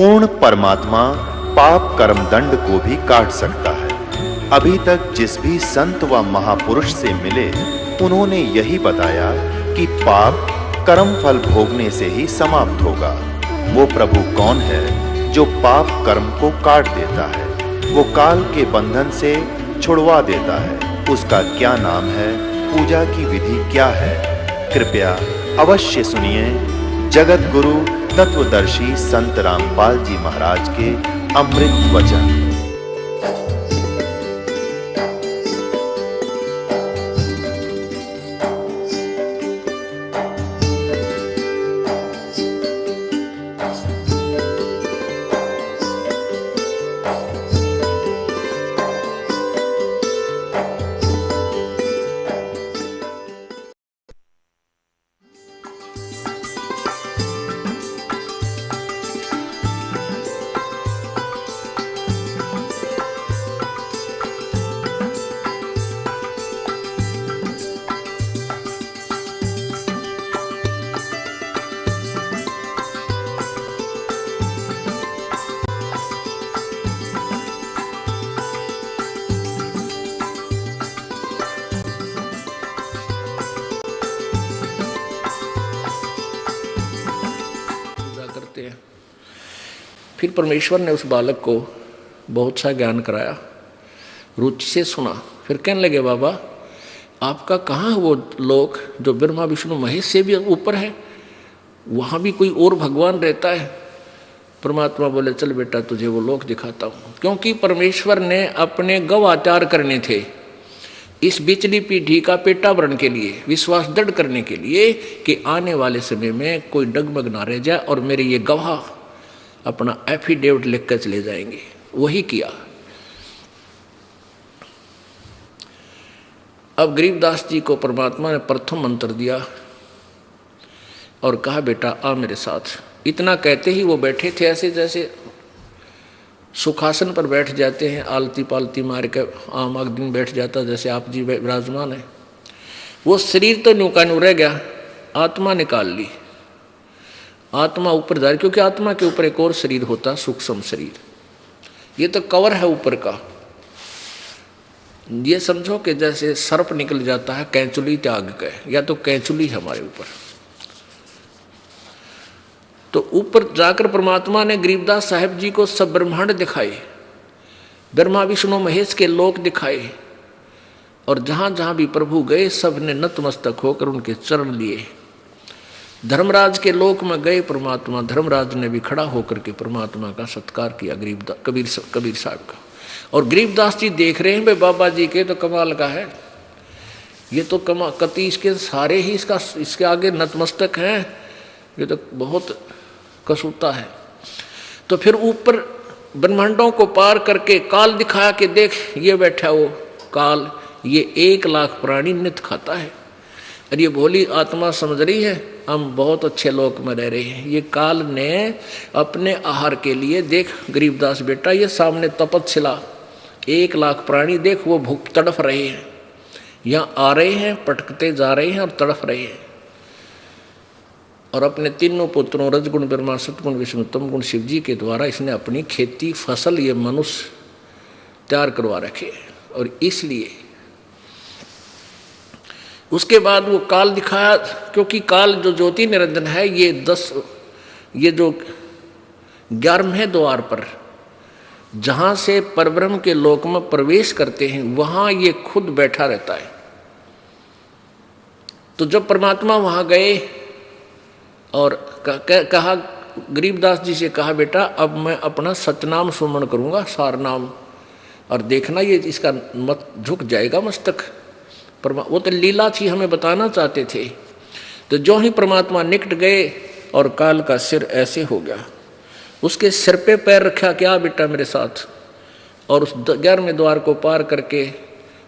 पूर्ण परमात्मा पाप कर्म दंड को भी काट सकता है। अभी तक जिस भी संत व महापुरुष से मिले, उन्होंने यही बताया कि पाप कर्म फल भोगने से ही समाप्त होगा। वो प्रभु कौन है जो पाप कर्म को काट देता है, वो काल के बंधन से छुड़वा देता है। उसका क्या नाम है, पूजा की विधि क्या है? कृपया अवश्य सुनिए जगत गुरु तत्वदर्शी संत रामपाल जी महाराज के अमृत वचन। फिर परमेश्वर ने उस बालक को बहुत सा ज्ञान कराया, रुचि से सुना। फिर कहने लगे, बाबा आपका कहाँ वो लोक जो ब्रह्मा विष्णु महेश से भी ऊपर है, वहाँ भी कोई और भगवान रहता है? परमात्मा बोले, चल बेटा तुझे वो लोक दिखाता हूँ। क्योंकि परमेश्वर ने अपने गवाचार करने थे इस बिचली पीढ़ी का पेटावरण के लिए, विश्वास दृढ़ करने के लिए कि आने वाले समय में कोई डगमग ना रह जाए और मेरे ये गवाह अपना एफिडेविट लिखकर चले जाएंगे। वही किया। अब गरीबदास जी को परमात्मा ने प्रथम मंत्र दिया और कहा, बेटा आ मेरे साथ। इतना कहते ही वो बैठे थे ऐसे जैसे सुखासन पर बैठ जाते हैं, आलती पालती मार के आम दिन बैठ जाता, जैसे आप जी विराजमान है। वो शरीर तो न्यू का न्यू रह गया, आत्मा निकाल ली। आत्मा ऊपर जा रही, क्योंकि आत्मा के ऊपर एक और शरीर होता, सूक्ष्म शरीर। ये तो कवर है ऊपर का। ये समझो कि जैसे सर्प निकल जाता है कैंचुली त्याग के, या तो कैंचुली है हमारे ऊपर। तो ऊपर जाकर परमात्मा ने गरीबदास साहब जी को सब ब्रह्मांड दिखाए, ब्रह्मा विष्णु महेश के लोक दिखाए, और जहां जहां भी प्रभु गए सब ने नतमस्तक होकर उनके चरण लिए। धर्मराज के लोक में गए परमात्मा, धर्मराज ने भी खड़ा होकर के परमात्मा का सत्कार किया कबीर साहब का। और गरीबदास जी देख रहे हैं, भाई बाबा जी के तो कमाल का है, ये तो कति इसके सारे ही इसके आगे नतमस्तक हैं, ये तो बहुत कसूता है। तो फिर ऊपर ब्रह्मांडों को पार करके काल दिखाया कि देख ये बैठा वो काल, ये 1 लाख प्राणी नित खाता है, और ये भोली आत्मा समझ रही है हम बहुत अच्छे लोक में रह रहे हैं। ये काल ने अपने आहार के लिए, देख गरीबदास बेटा ये सामने तपस्या 1 लाख प्राणी देख वो भूख तड़फ रहे हैं, यहाँ आ रहे हैं, पटकते जा रहे हैं और तड़फ रहे हैं। और अपने तीनों पुत्रों रजगुण ब्रह्मा सतगुण विष्णु तमगुण शिव जी के द्वारा इसने अपनी खेती फसल ये मनुष्य तैयार करवा रखे। और इसलिए उसके बाद वो काल दिखाया, क्योंकि काल जो ज्योति निरंजन है ये जो 11वें द्वार पर जहाँ से परब्रह्म के लोक में प्रवेश करते हैं वहाँ ये खुद बैठा रहता है। तो जब परमात्मा वहाँ गए और कहा गरीबदास जी से कहा, बेटा अब मैं अपना सतनाम सुमरण करूँगा, सार नाम, और देखना ये इसका मत झुक जाएगा मस्तक। वो तो लीला थी, हमें बताना चाहते थे। तो जो ही परमात्मा निकट गए और काल का सिर ऐसे हो गया, उसके सिर पे पैर रखा, क्या बेटा मेरे साथ, और उस 11वें द्वार को पार करके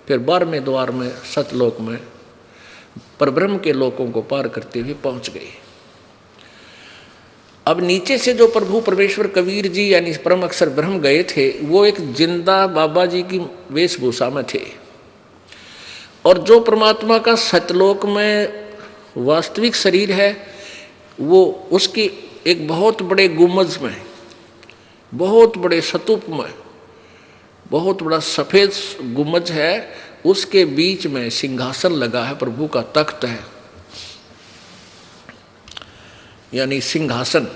फिर 12वें द्वार में सतलोक में परब्रह्म के लोकों को पार करते हुए पहुंच गए। अब नीचे से जो प्रभु परमेश्वर कबीर जी यानी परम अक्षर ब्रह्म गए थे, वो एक जिंदा बाबा जी की वेशभूषा में थे, और जो परमात्मा का सतलोक में वास्तविक शरीर है वो उसकी एक बहुत बड़े गुम्बज में बहुत बड़े स्तूप में बहुत बड़ा सफेद गुम्बज है, उसके बीच में सिंहासन लगा है, प्रभु का तख्त है, यानी सिंहासन।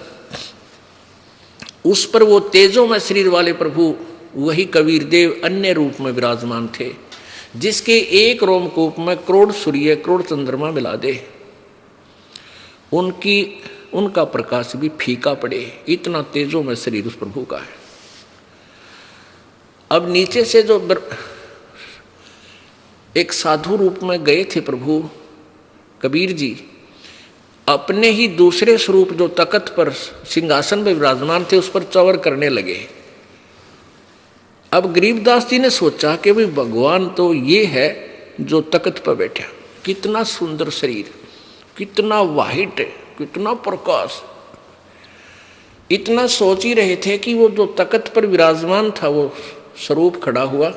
उस पर वो तेजों में शरीर वाले प्रभु, वही कबीर देव अन्य रूप में विराजमान थे, जिसके एक रोमकूप में करोड़ सूर्य करोड़ चंद्रमा मिला दे, उनका प्रकाश भी फीका पड़े, इतना तेजों में शरीर उस प्रभु का है। अब नीचे से जो एक साधु रूप में गए थे प्रभु कबीर जी, अपने ही दूसरे स्वरूप जो तख्त पर सिंहासन में विराजमान थे उस पर चवर करने लगे। अब गरीबदास जी ने सोचा कि भाई भगवान तो ये है जो तख्त पर बैठा, कितना सुंदर शरीर, कितना वाहिट, कितना प्रकाश। इतना सोच ही रहे थे कि वो जो तख्त पर विराजमान था वो स्वरूप खड़ा हुआ,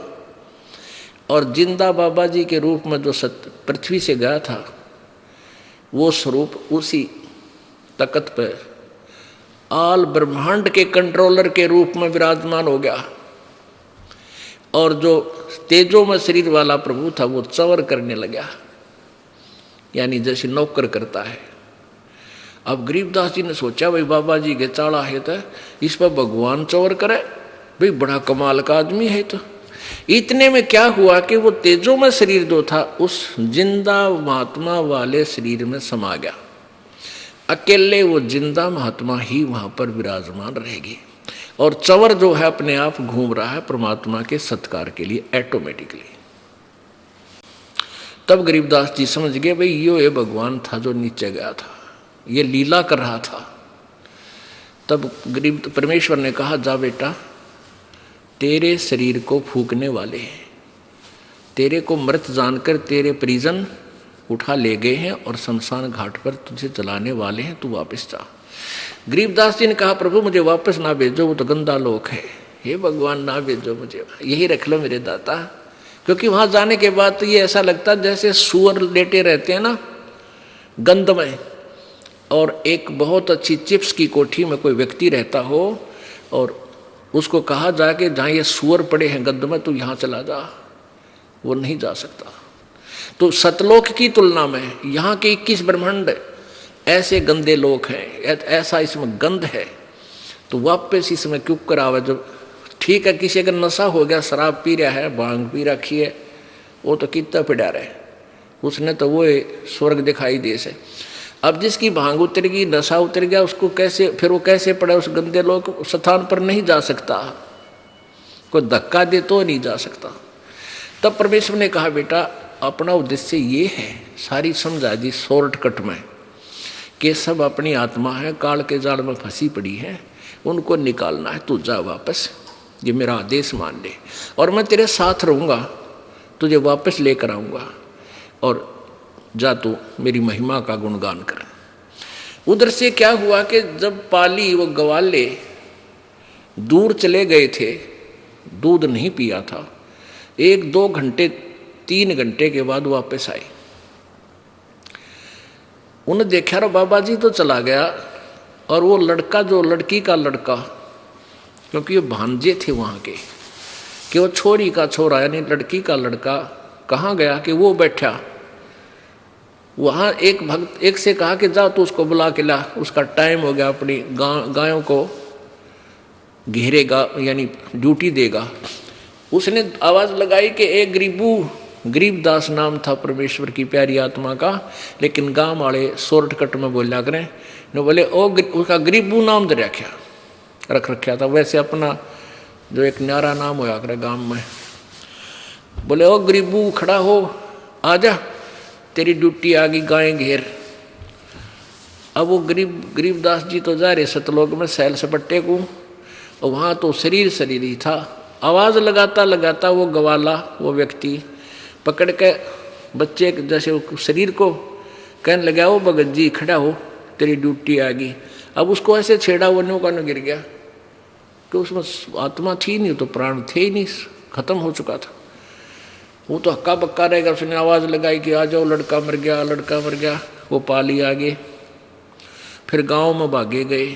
और जिंदा बाबा जी के रूप में जो पृथ्वी से गया था वो स्वरूप उसी तख्त पर आल ब्रह्मांड के कंट्रोलर के रूप में विराजमान हो गया, और जो तेजों में शरीर वाला प्रभु था वो चवर करने लगा, यानी जैसे नौकर करता है। अब गरीबदास जी ने सोचा भाई बाबा जी के चाड़ा है तो इस पर भगवान चवर करे, भाई बड़ा कमाल का आदमी है। तो इतने में क्या हुआ कि वो तेजों में शरीर जो था उस जिंदा महात्मा वाले शरीर में समा गया, अकेले वो जिंदा महात्मा ही वहां पर विराजमान रहेगी, और चवर जो है अपने आप घूम रहा है परमात्मा के सत्कार के लिए ऑटोमेटिकली। तब गरीबदास जी समझ गए भाई ये भगवान था जो नीचे गया था, ये लीला कर रहा था। तब गरीब परमेश्वर ने कहा जा बेटा, तेरे शरीर को फूकने वाले हैं, तेरे को मृत जानकर तेरे परिजन उठा ले गए हैं और शमशान घाट पर तुझे जलाने वाले हैं, तू वापस जा। गरीबदास जी ने कहा प्रभु मुझे वापस ना भेजो, वो तो गंदा लोक है, हे भगवान ना भेजो मुझे, यही रख लो मेरे दाता। क्योंकि वहां जाने के बाद तो ये ऐसा लगता है जैसे सुअर लेटे रहते हैं ना गंध में, और एक बहुत अच्छी चिप्स की कोठी में कोई व्यक्ति रहता हो और उसको कहा जाए कि जहाँ ये सुअर पड़े हैं गंध में तो यहाँ चला जा, वो नहीं जा सकता। तो सतलोक की तुलना में यहाँ के 21 ब्रह्मांड ऐसे गंदे लोक हैं, ऐसा इसमें गंध है, तो वापस इसमें क्यों करावे। जब ठीक है किसी का नशा हो गया, शराब पी रहा है, भांग पी रखी है, वो तो कितना पिड़ा रहे, उसने तो वो स्वर्ग दिखाई दे से। अब जिसकी भांग उतर गई, नशा उतर गया, उसको कैसे फिर वो कैसे पड़े उस गंदे लोग स्थान पर नहीं जा सकता, कोई धक्का दे तो नहीं जा सकता। तब परमेश्वर ने कहा बेटा अपना उद्देश्य ये है, सारी समझा दी शॉर्टकट में, कि सब अपनी आत्मा है, काल के जाल में फंसी पड़ी है, उनको निकालना है, तू जा वापस, ये मेरा आदेश मान ले, और मैं तेरे साथ रहूँगा, तुझे वापस लेकर आऊँगा, और जा तू मेरी महिमा का गुणगान कर। उधर से क्या हुआ कि जब पाली वो ग्वाले दूर चले गए थे, दूध नहीं पिया था, 1-2 घंटे 3 घंटे के बाद वापस आए। उन्हें देखा रो बाबा जी तो चला गया, और वो लड़का जो लड़की का लड़का, क्योंकि ये भांजे थे वहाँ के, कि वो छोरी का छोरा यानी लड़की का लड़का कहाँ गया कि वो बैठा वहाँ। एक भक्त एक से कहा कि जाओ तो उसको बुला के ला, उसका टाइम हो गया, अपनी गायों को घेरेगा यानी ड्यूटी देगा। उसने आवाज़ लगाई कि एक गरीबदास नाम था परमेश्वर की प्यारी आत्मा का, लेकिन गांव वाले शॉर्टकट में बोला करें न, बोले ओ उसका गरीबू नाम दे रख रखा था, वैसे अपना जो एक न्यारा नाम होया करे गांव में। बोले ओ गरीबू खड़ा हो, आजा तेरी ड्यूटी आ गई, गायें घेर। अब वो गरीबदास जी तो जा रहे सतलोक में सैल सपट्टे को, और वहाँ तो शरीर ही था। आवाज़ लगाता लगाता वो गवाला वो व्यक्ति पकड़ के बच्चे जैसे शरीर को कहने लगा, वो भगत जी खड़ा हो तेरी ड्यूटी आ गई। अब उसको ऐसे छेड़ा, वो नो का नो गिर गया, तो उसमें आत्मा थी नहीं, तो प्राण थे ही नहीं, खत्म हो चुका था। वो तो हक्का बक्का रहेगा। उसने आवाज़ लगाई कि आ जाओ, लड़का मर गया, लड़का मर गया। वो पाली आ गए, फिर गांव में भागे गए।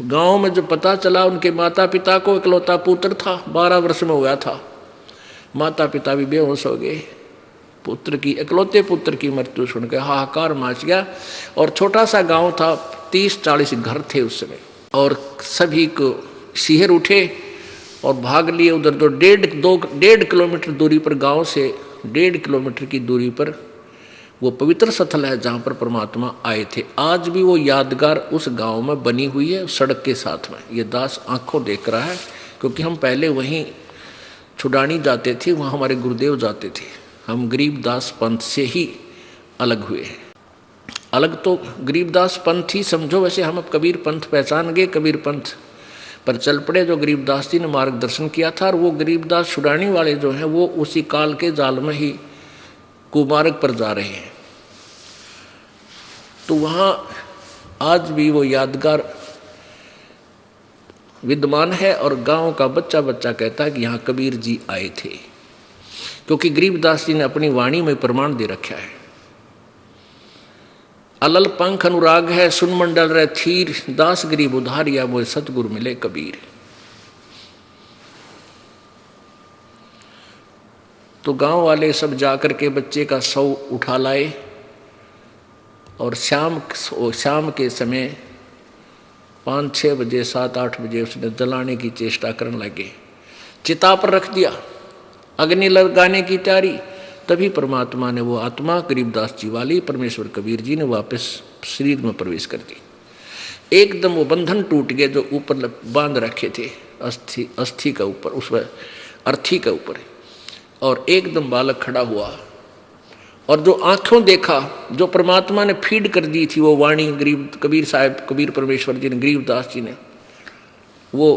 गांव में जो पता चला उनके माता पिता को, इकलौता पुत्र था, 12 वर्ष में हुआ था, माता पिता भी बेहोश हो गए। पुत्र की, इकलौते पुत्र की मृत्यु सुनकर हाहाकार मच गया। और छोटा सा गांव था, 30-40 घर थे उस समय, और सभी को शिहर उठे और भाग लिए उधर। तो 1.5 किलोमीटर दूरी पर, गांव से 1.5 किलोमीटर की दूरी पर वो पवित्र स्थल है जहाँ पर परमात्मा आए थे। आज भी वो यादगार उस गांव में बनी हुई है, सड़क के साथ में। ये दास आंखों देख रहा है, क्योंकि हम पहले वहीं छुड़ानी जाते थे, वहाँ हमारे गुरुदेव जाते थे। हम गरीबदास पंथ से ही अलग हुए हैं। अलग तो गरीबदास पंथ ही समझो, वैसे हम अब कबीर पंथ पहचान गए, कबीर पंथ पर चल पड़े, जो गरीबदास जी ने मार्गदर्शन किया था। और वो गरीबदास छुड़ानी वाले जो हैं वो उसी काल के जाल में ही कुमार्ग पर जा रहे हैं। तो वहाँ आज भी वो यादगार विद्यमान है, और गांव का बच्चा बच्चा कहता है कि यहाँ कबीर जी आए थे, क्योंकि गरीबदास जी ने अपनी वाणी में प्रमाण दे रखा है। अलल पंख अनुराग है, सुन मंडल रे थीर, दास गरीब उधारिया, मोए सतगुरु मिले कबीर। तो गांव वाले सब जाकर के बच्चे का शव उठा लाए, और शाम के समय 5-6 बजे 7-8 बजे उसने जलाने की चेष्टा करने लगे। चिता पर रख दिया, अग्नि लगाने की तैयारी। तभी परमात्मा ने वो आत्मा गरीबदास जी वाली परमेश्वर कबीर जी ने वापस शरीर में प्रवेश कर दी। एकदम वो बंधन टूट गए जो ऊपर बांध रखे थे अस्थि का ऊपर, उस अर्थी के ऊपर, और एकदम बालक खड़ा हुआ। और जो आंखों देखा, जो परमात्मा ने फीड कर दी थी वो वाणी, कबीर साहब, कबीर परमेश्वर जी ने, गरीबदास जी ने वो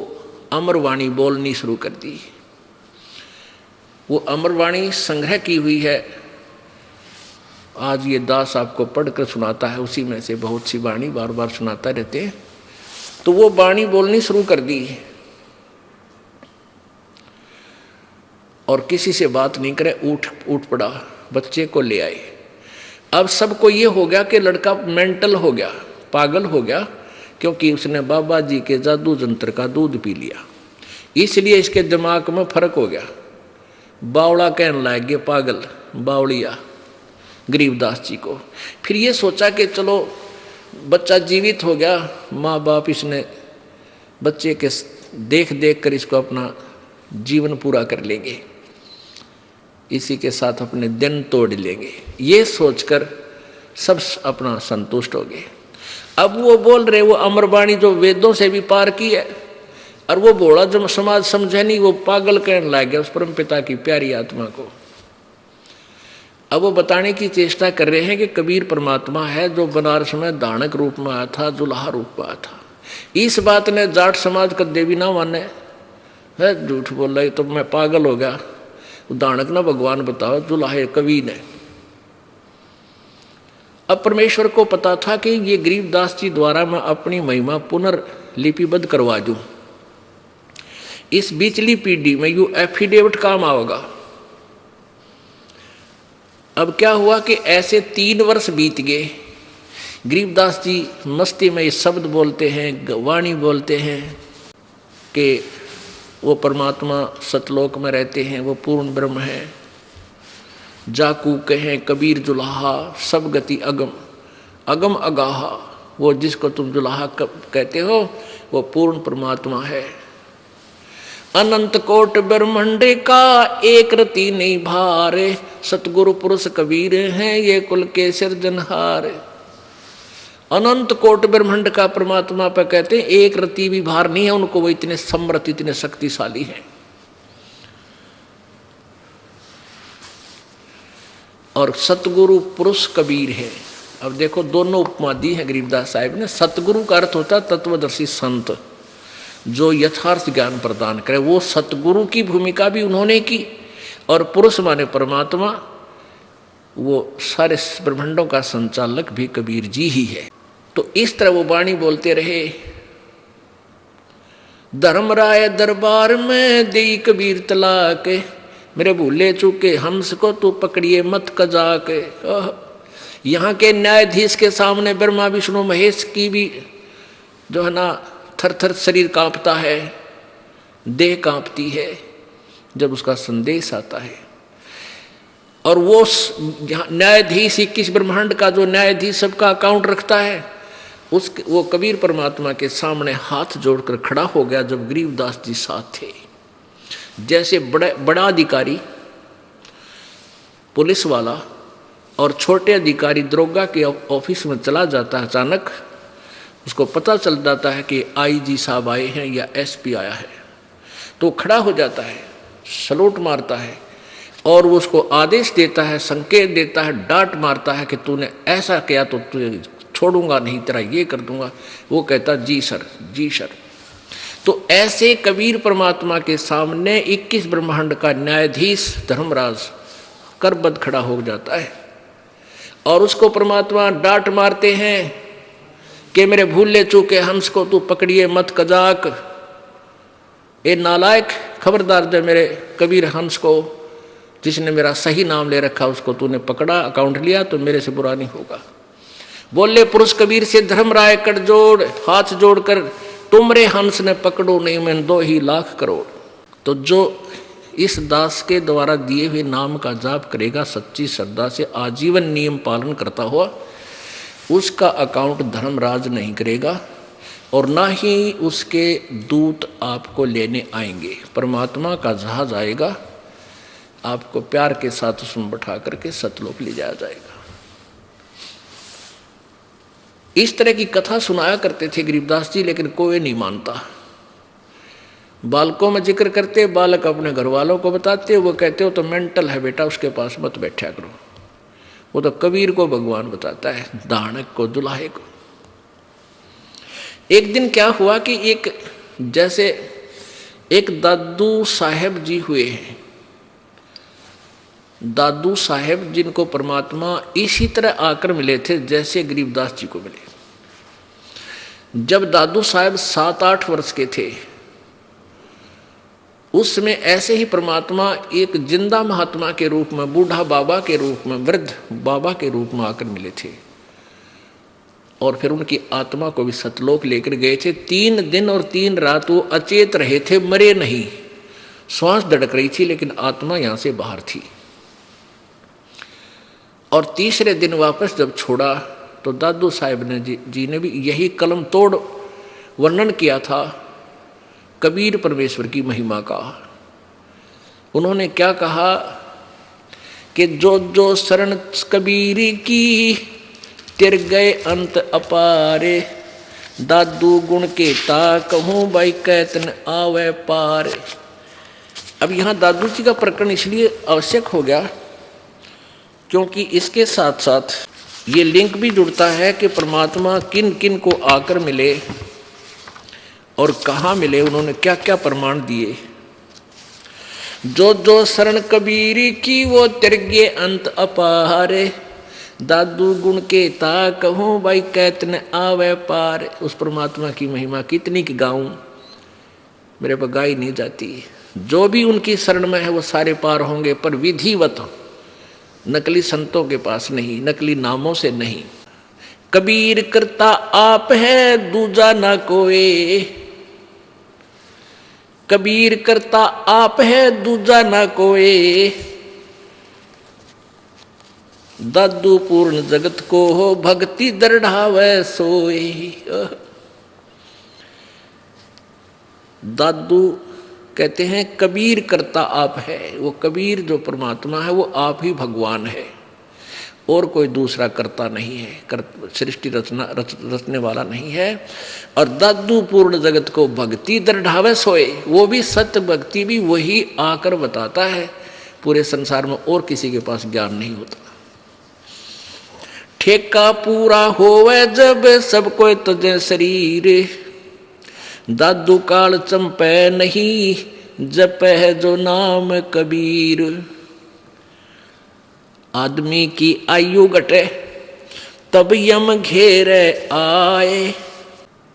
अमर वाणी बोलनी शुरू कर दी। वो अमर वाणी संग्रह की हुई है, आज ये दास आपको पढ़कर सुनाता है, उसी में से बहुत सी वाणी बार बार सुनाता रहते हैं। तो वो वाणी बोलनी शुरू कर दी, और किसी से बात नहीं करे, उठ पड़ा, बच्चे को ले आए। अब सबको ये हो गया कि लड़का मेंटल हो गया, पागल हो गया, क्योंकि उसने बाबा जी के जादू जंत्र का दूध पी लिया, इसलिए इसके दिमाग में फर्क हो गया। बावड़ा कहने लग गए, पागल, बावड़िया गरीबदास जी को। फिर ये सोचा कि चलो बच्चा जीवित हो गया, माँ बाप इसने बच्चे के देख देख कर इसको अपना जीवन पूरा कर लेंगे, इसी के साथ अपने दिन तोड़ लेंगे, ये सोचकर सब अपना संतुष्ट हो गए। अब वो बोल रहे, वो अमरवाणी जो वेदों से भी पार की है, और वो बोला जो समाज समझे नहीं, वो पागल कहने लग गया उस परम पिता की प्यारी आत्मा को। अब वो बताने की चेष्टा कर रहे हैं कि कबीर परमात्मा है जो बनारस में दानक रूप में आया था, जुलाहा रूप में आया था। इस बात ने जाट समाज का देवी ना माने, है झूठ बोल रही, तो मैं पागल हो गया, दानक ना भगवान बताओ, जुलाहे कवि ने। अब परमेश्वर को पता था कि ये गरीबदास जी द्वारा मैं अपनी महिमा पुनर्लिपिबद्ध करवा दूं, इस बीचली पीढ़ी में यू एफिडेविट काम आएगा। अब क्या हुआ कि ऐसे 3 वर्ष बीत गए। गरीबदास जी मस्ती में ये शब्द बोलते हैं, वाणी बोलते हैं कि वो परमात्मा सतलोक में रहते हैं, वो पूर्ण ब्रह्म है। जाकू कहें कबीर जुलाहा, सब गति अगम, अगम अगाहा, वो जिसको तुम जुलाहा कहते हो वो पूर्ण परमात्मा है। अनंत कोट ब्रह्मांड का एक रति नहीं भारे, सतगुरु पुरुष कबीर हैं ये कुल के सिरजनहार। अनंत कोट ब्रह्मांड का परमात्मा पर कहते हैं एक रति भी भार नहीं है उनको, वो इतने समर्थ, इतने शक्तिशाली हैं। और सतगुरु पुरुष कबीर है। अब देखो दोनों उपमा दी है गरीबदास साहिब ने। सतगुरु का अर्थ होता है तत्वदर्शी संत, जो यथार्थ ज्ञान प्रदान करे, वो सतगुरु की भूमिका भी उन्होंने की। और पुरुष माने परमात्मा, वो सारे ब्रह्मांडों का संचालक भी कबीर जी ही है। तो इस तरह वो वाणी बोलते रहे। धर्मराय दरबार में देई कबीर तलाक, मेरे भूले चूके हंस को तू पकड़िए मत कजाक। यहाँ के न्यायाधीश के सामने ब्रह्मा विष्णु महेश की भी जो है ना थर थर शरीर कांपता है, देह कांपती है जब उसका संदेश आता है। और वो न्यायाधीश 21 ब्रह्मांड का जो न्यायाधीश सबका अकाउंट रखता है, वो कबीर परमात्मा के सामने हाथ जोड़कर खड़ा हो गया जब गरीबदास जी साथ थे। जैसे बड़ा अधिकारी पुलिस वाला और छोटे अधिकारी दरोगा के ऑफिस में चला जाता है, अचानक उसको पता चल जाता है कि आईजी साहब आए हैं या एसपी आया है, तो खड़ा हो जाता है, सलूट मारता है और वो उसको आदेश देता है, संकेत देता है, डांट मारता है कि तूने ऐसा किया तो तुझे छोड़ूंगा नहीं, तेरा ये कर दूंगा। वो कहता जी सर, जी सर। तो ऐसे कबीर परमात्मा के सामने 21 ब्रह्मांड का न्यायाधीश धर्मराज करबद्ध खड़ा हो जाता है और उसको परमात्मा डांट मारते हैं कि मेरे भूले चूके हंस को तू पकड़िए मत कजाक, ए नालायक, खबरदार जब मेरे कबीर हंस को, जिसने मेरा सही नाम ले रखा, उसको तूने पकड़ा, अकाउंट लिया तो मेरे से बुरा नहीं होगा। बोले पुरुष कबीर से धर्मराय कर जोड़, हाथ जोड़कर तुमरे हंस ने पकड़ो नहीं मैं 2 ही लाख करोड़। तो जो इस दास के द्वारा दिए हुए नाम का जाप करेगा सच्ची श्रद्धा से, आजीवन नियम पालन करता हुआ, उसका अकाउंट धर्मराज नहीं करेगा और ना ही उसके दूत आपको लेने आएंगे। परमात्मा का जहाज आएगा, आपको प्यार के साथ उसमें बैठा करके सतलोक ले जाया जाएगा। इस तरह की कथा सुनाया करते थे गरीबदास जी, लेकिन कोई नहीं मानता। बालकों में जिक्र करते, बालक अपने घर वालों को बताते, वो कहते हो तो मेंटल है बेटा, उसके पास मत बैठा करो। वो तो कबीर को भगवान बताता है, दानक को, दुल्हे को। एक दिन क्या हुआ कि जैसे एक दादू साहेब जी हुए हैं, दादू साहेब जिनको परमात्मा इसी तरह आकर मिले थे जैसे गरीबदास जी को मिले। जब दादू साहेब 7-8 वर्ष के थे, उस समय ऐसे ही परमात्मा एक जिंदा महात्मा के रूप में, बूढ़ा बाबा के रूप में, वृद्ध बाबा के रूप में आकर मिले थे और फिर उनकी आत्मा को भी सतलोक लेकर गए थे। 3 दिन और 3 रात वो अचेत रहे थे, मरे नहीं, श्वास धड़क रही थी लेकिन आत्मा यहां से बाहर थी। और तीसरे दिन वापस जब छोड़ा तो दादू साहेब ने जी ने भी यही कलम तोड़ वर्णन किया था कबीर परमेश्वर की महिमा का। उन्होंने क्या कहा कि जो जो शरण कबीर की तिर गए अंत अपारे, दादू गुण के ता कहूँ बाई कैतन आवे पार। अब यहाँ दादू जी का प्रकरण इसलिए आवश्यक हो गया क्योंकि इसके साथ साथ ये लिंक भी जुड़ता है कि परमात्मा किन किन को आकर मिले और कहाँ मिले, उन्होंने क्या क्या प्रमाण दिए। जो जो शरण कबीर की वो तिरगे अंत अपारे, दादू गुण के ता कहूँ भाई कैतन आवे पार। उस परमात्मा की महिमा कितनी की गाऊं, मेरे पर गाई नहीं जाती। जो भी उनकी शरण में है वो सारे पार होंगे, पर विधिवत, नकली संतों के पास नहीं, नकली नामों से नहीं। कबीर करता आप है दूजा ना कोई, कबीर करता आप है दूजा ना कोई, दादू पूर्ण जगत को हो भक्ति दृढ़ावे सोई। दादू कहते हैं कबीर करता आप है, वो कबीर जो परमात्मा है वो आप ही भगवान है और कोई दूसरा करता नहीं है, सृष्टि रचने वाला नहीं है। और दादू पूर्ण जगत को भक्ति दृढ़ावे सोए, वो भी सत्य भक्ति भी वही आकर बताता है, पूरे संसार में और किसी के पास ज्ञान नहीं होता। ठेका पूरा होवे जब सब कोई तुझे शरीर, दादू काल चंपे नहीं जपे है जो नाम कबीर। आदमी की आयु घटे तब यम घेरे आए,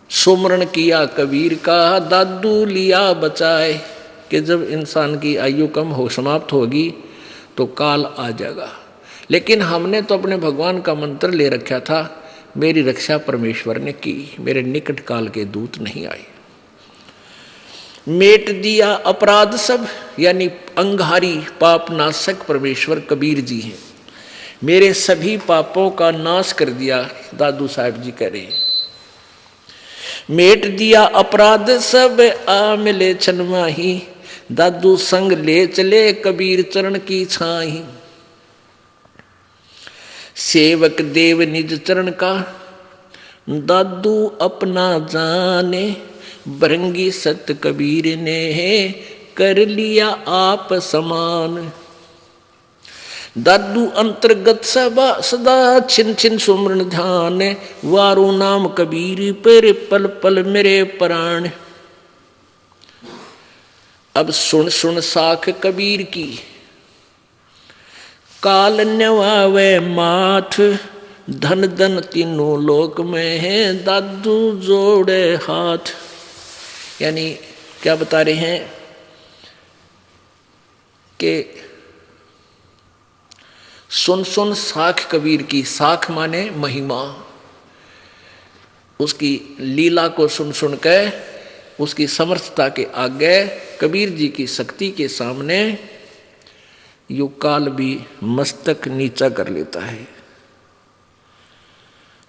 सुमरण किया कबीर का दादू लिया बचाए। कि जब इंसान की आयु कम हो, समाप्त होगी तो काल आ जाएगा। लेकिन हमने तो अपने भगवान का मंत्र ले रखा था, मेरी रक्षा परमेश्वर ने की, मेरे निकट काल के दूत नहीं आए। मेट दिया अपराध सब, यानी अंगहारी पाप नाशक परमेश्वर कबीर जी हैं। मेरे सभी पापों का नाश कर दिया, दादू साहब जी कह रहे हैं। मेट दिया अपराध सब आ मिले छन माही, दादू संग ले चले कबीर चरण की छाही। सेवक देव निज चरण का दादू अपना जाने, भृंगी सत कबीर ने कर लिया आप समान। दादू अंतर्गत सदा छिन छिन सुमरण ध्यान, वारू नाम कबीर पर पल पल मेरे प्राण। अब सुन सुन साख कबीर की, काल न्यवावे माथ, धन धन तीनों लोक में है दादू जोड़े हाथ। यानी क्या बता रहे हैं कि सुन सुन साख कबीर की, साख माने महिमा, उसकी लीला को सुन सुन के उसकी समर्थता के आगे, कबीर जी की शक्ति के सामने यो काल भी मस्तक नीचा कर लेता है।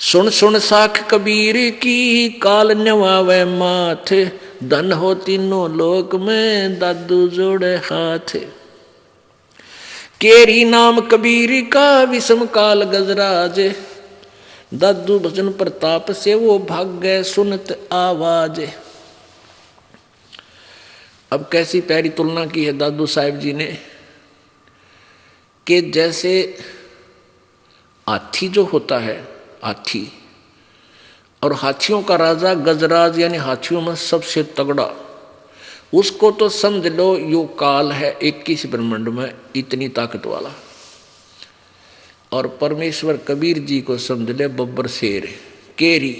सुन सुन साख कबीर की, काल न्यवावे माथ, धन हो तीनों लोक में दादू जोड़े हाथ। केरी नाम कबीर का विषम काल गजराज, दादू भजन प्रताप से वो भाग गए सुनत आवाज। अब कैसी प्यारी तुलना की है दादू साहिब जी ने कि जैसे हाथी जो होता है, हाथी, और हाथियों का राजा गजराज यानी हाथियों में सबसे तगड़ा, उसको तो समझ लो यो काल है 21 ब्रह्मांड में इतनी ताकत वाला। और परमेश्वर कबीर जी को समझ ले बब्बर शेर केरी।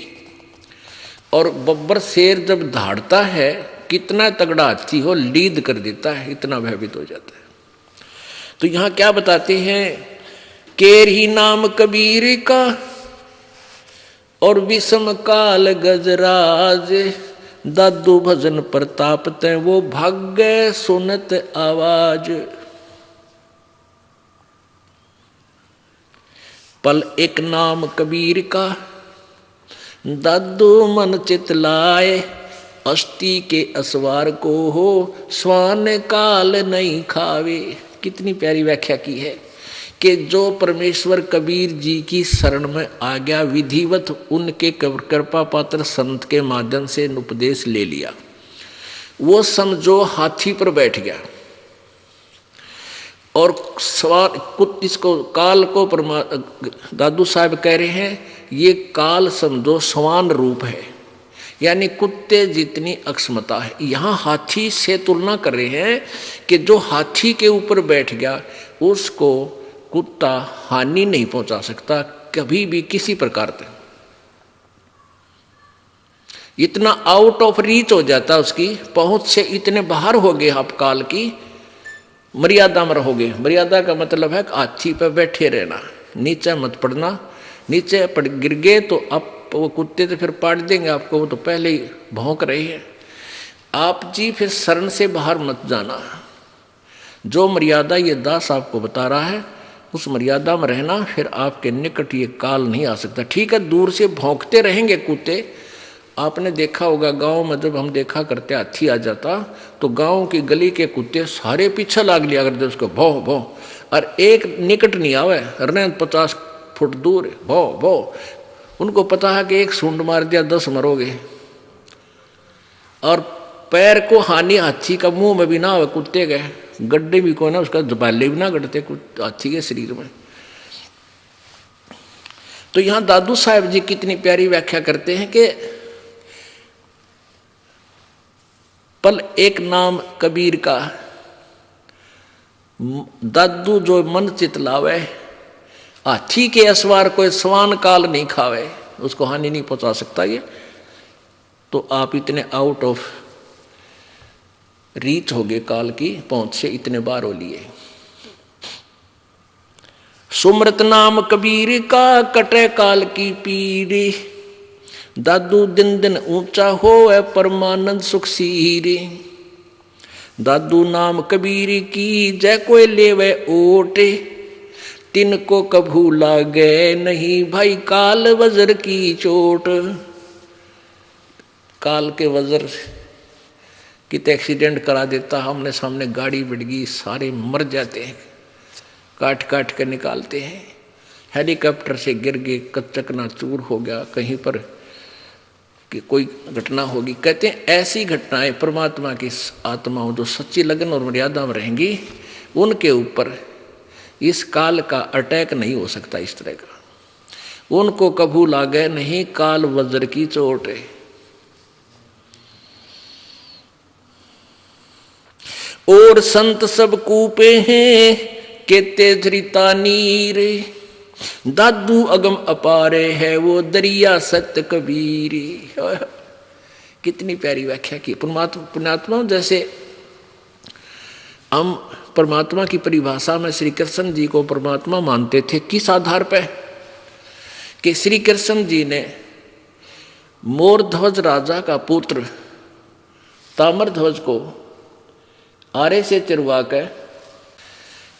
और बब्बर शेर जब धाड़ता है, कितना तगड़ा हाथी हो लीद कर देता है, इतना भयभीत हो जाता है। तो यहां क्या बताते हैं, केरी नाम कबीर का और विषम काल गजराज, दादू भजन प्रताप ते वो भाग्य सुनत आवाज। पल एक नाम कबीर का, दादू मन चित लाए, अस्थि के असवार को हो स्वान काल नहीं खावे। कितनी प्यारी व्याख्या की है कि जो परमेश्वर कबीर जी की शरण में आ गया, विधिवत उनके कृपा पात्र संत के माध्यम से उपदेश ले लिया, वो समझो हाथी पर बैठ गया और सवार इसको काल को दादू साहब कह रहे हैं ये काल समझो समान रूप है, यानी कुत्ते जितनी अक्षमता है। यहाँ हाथी से तुलना कर रहे हैं कि जो हाथी के ऊपर बैठ गया उसको कुत्ता हानि नहीं पहुंचा सकता कभी भी किसी प्रकार से। इतना आउट ऑफ रीच हो जाता, उसकी पहुंच से इतने बाहर हो गए आप, काल की मर्यादा में रहोगे। मर्यादा का मतलब है हाथी पर बैठे रहना, नीचे मत पड़ना। नीचे पड़ गिर गए तो आप वो कुत्ते तो फिर पाट देंगे आपको, वो तो पहले ही भौंक रहे हैं। आप जी फिर शरण से बाहर मत जाना। जो मर्यादा ये दास आपको बता रहा है उस मर्यादा में रहना, फिर आपके निकट ये काल नहीं आ सकता। ठीक है, दूर से भौंकते रहेंगे कुत्ते। आपने देखा होगा गांव में जब हम देखा करते हाथी आ जाता तो गांव की गली के कुत्ते सारे पीछे लाग लिया करते उसको, भौ भौ, और एक निकट नहीं आवे, रहने 50 फुट दूर भौ भौ। उनको पता है कि एक सूंड मार दिया 10 मरोगे। और पैर को हानि हाथी का मुंह में भी ना हो, कुत्ते गए गड्ढे भी को ना, उसका जबाले भी ना गढ़ते हाथी के शरीर में। तो यहां दादू साहब जी कितनी प्यारी व्याख्या करते हैं कि पल एक नाम कबीर का, दादू जो मन चित लावे, हाथी के असवार कोई स्वान काल नहीं खावे, उसको हानि नहीं पहुंचा सकता ये। तो आप इतने आउट ऑफ रीच हो गए, काल की पहुंच से इतने बार हो लिए। सुमरत नाम कबीर का कटे काल की पीरी, दादू दिन दिन ऊंचा हो परमानंद सुख सीरी। दादू नाम कबीर की जय कोई लेवे ओटे, तिनको कभू लागे नहीं भाई काल वज्र की चोट। काल के वज्र कितने एक्सीडेंट करा देता, हमने सामने गाड़ी बढ़ गई, सारे मर जाते हैं, काट काट कर निकालते हैं। हेलीकॉप्टर से गिर गए, चकनाचूर हो गया, कहीं पर कि कोई घटना होगी। कहते हैं ऐसी घटनाएं परमात्मा की आत्माओं जो सच्ची लगन और मर्यादा में रहेंगी, उनके ऊपर इस काल का अटैक नहीं हो सकता इस तरह का। उनको कभू लागे नहीं काल वज्र की चोट। और संत सब कूपे हैं केते धरिता नीर, दादू अगम अपारे है वो दरिया सत्य कबीर। कितनी प्यारी व्याख्या की। पुण्यात्मा जैसे हम परमात्मा की परिभाषा में श्री कृष्ण जी को परमात्मा मानते थे, किस आधार पर कि श्री कृष्ण जी ने मोरध्वज राजा का पुत्र ताम्रध्वज को आरे से चिरवा कर,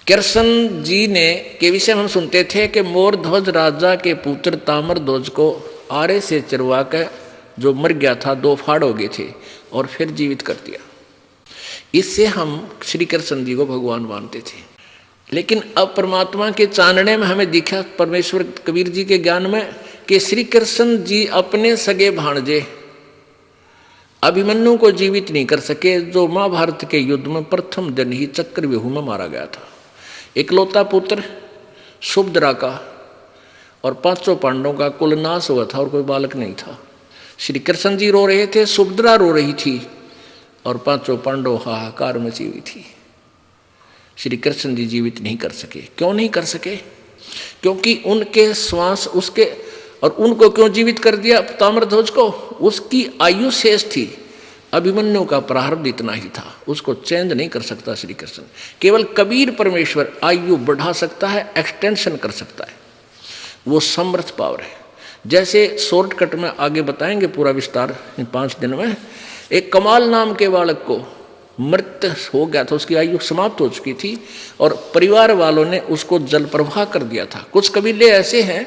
कृष्ण जी ने के विषय में हम सुनते थे कि मोरध्वज राजा के पुत्र ताम्रध्वज को आरे से चिरवा कर जो मर गया था, 2 फाड़ हो गए थे और फिर जीवित कर दिया। इससे हम श्री कृष्ण जी को भगवान मानते थे। लेकिन अब परमात्मा के चानने में हमें दिखा, परमेश्वर कबीर जी के ज्ञान में, कि श्री कृष्ण जी अपने सगे भाणजे अभिमन्यु को जीवित नहीं कर सके, जो महाभारत के युद्ध में प्रथम दिन ही चक्रव्यूह में मारा गया था। इकलौता पुत्र सुभद्रा का और 500 पांडवों का कुल नाश हुआ था और कोई बालक नहीं था। श्री कृष्ण जी रो रहे थे, सुभद्रा रो रही थी और 500 पांडव हाहाकार मची हुई थी। श्री कृष्ण जी जीवित नहीं कर सके। क्यों नहीं कर सके? क्योंकि उनके श्वास उसके, और उनको क्यों जीवित कर दिया ताम्रध्वज को? उसकी आयु शेष थी, अभिमन्यु का प्रारब्ध इतना ही था, उसको चेंज नहीं कर सकता श्री कृष्ण। केवल कबीर परमेश्वर आयु बढ़ा सकता है, एक्सटेंशन कर सकता है, वो समर्थ पावर है। जैसे शॉर्टकट में आगे बताएंगे पूरा विस्तार 5 दिन में। एक कमाल नाम के बालक को मृत हो गया था, उसकी आयु समाप्त हो चुकी थी और परिवार वालों ने उसको जल प्रवाह कर दिया था। कुछ कबीले ऐसे हैं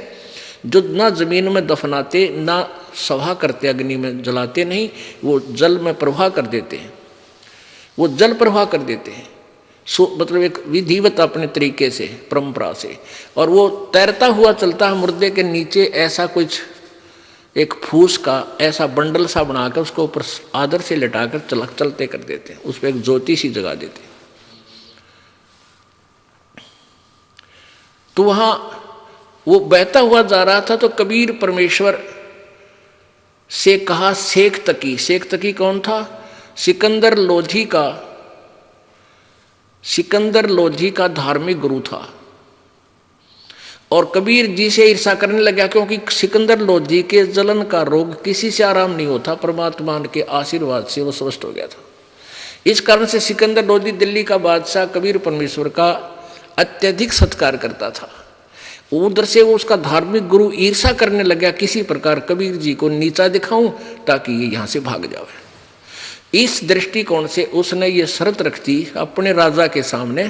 जो ना जमीन में दफनाते, ना सभा करते, अग्नि में जलाते नहीं, वो जल में प्रवाह कर देते हैं, वो जल प्रवाह कर देते हैं, मतलब एक विधिवत अपने तरीके से, परंपरा से। और वो तैरता हुआ चलता है मुर्दे के नीचे, ऐसा कुछ एक फूस का ऐसा बंडल सा बनाकर उसको ऊपर आदर से लटाकर चलते कर देते हैं, उस पर एक ज्योति सी जगा देते हैं। तो वहां वो बहता हुआ जा रहा था, तो कबीर परमेश्वर से कहा शेख तकी। शेख तकी कौन था? सिकंदर लोधी का धार्मिक गुरु था। और कबीर जी से ईर्षा करने लगा, क्योंकि सिकंदर लोधी के जलन का रोग किसी से आराम नहीं होता, परमात्मा के आशीर्वाद से वो स्वस्थ हो गया था। इस कारण से सिकंदर लोधी दिल्ली का बादशाह कबीर परमेश्वर का अत्यधिक सत्कार करता था। उधर से वो उसका धार्मिक गुरु ईर्षा करने लगा, किसी प्रकार कबीर जी को नीचा दिखाऊं ताकि ये यहाँ से भाग जाए। इस दृष्टिकोण से उसने ये शर्त रख दी अपने राजा के सामने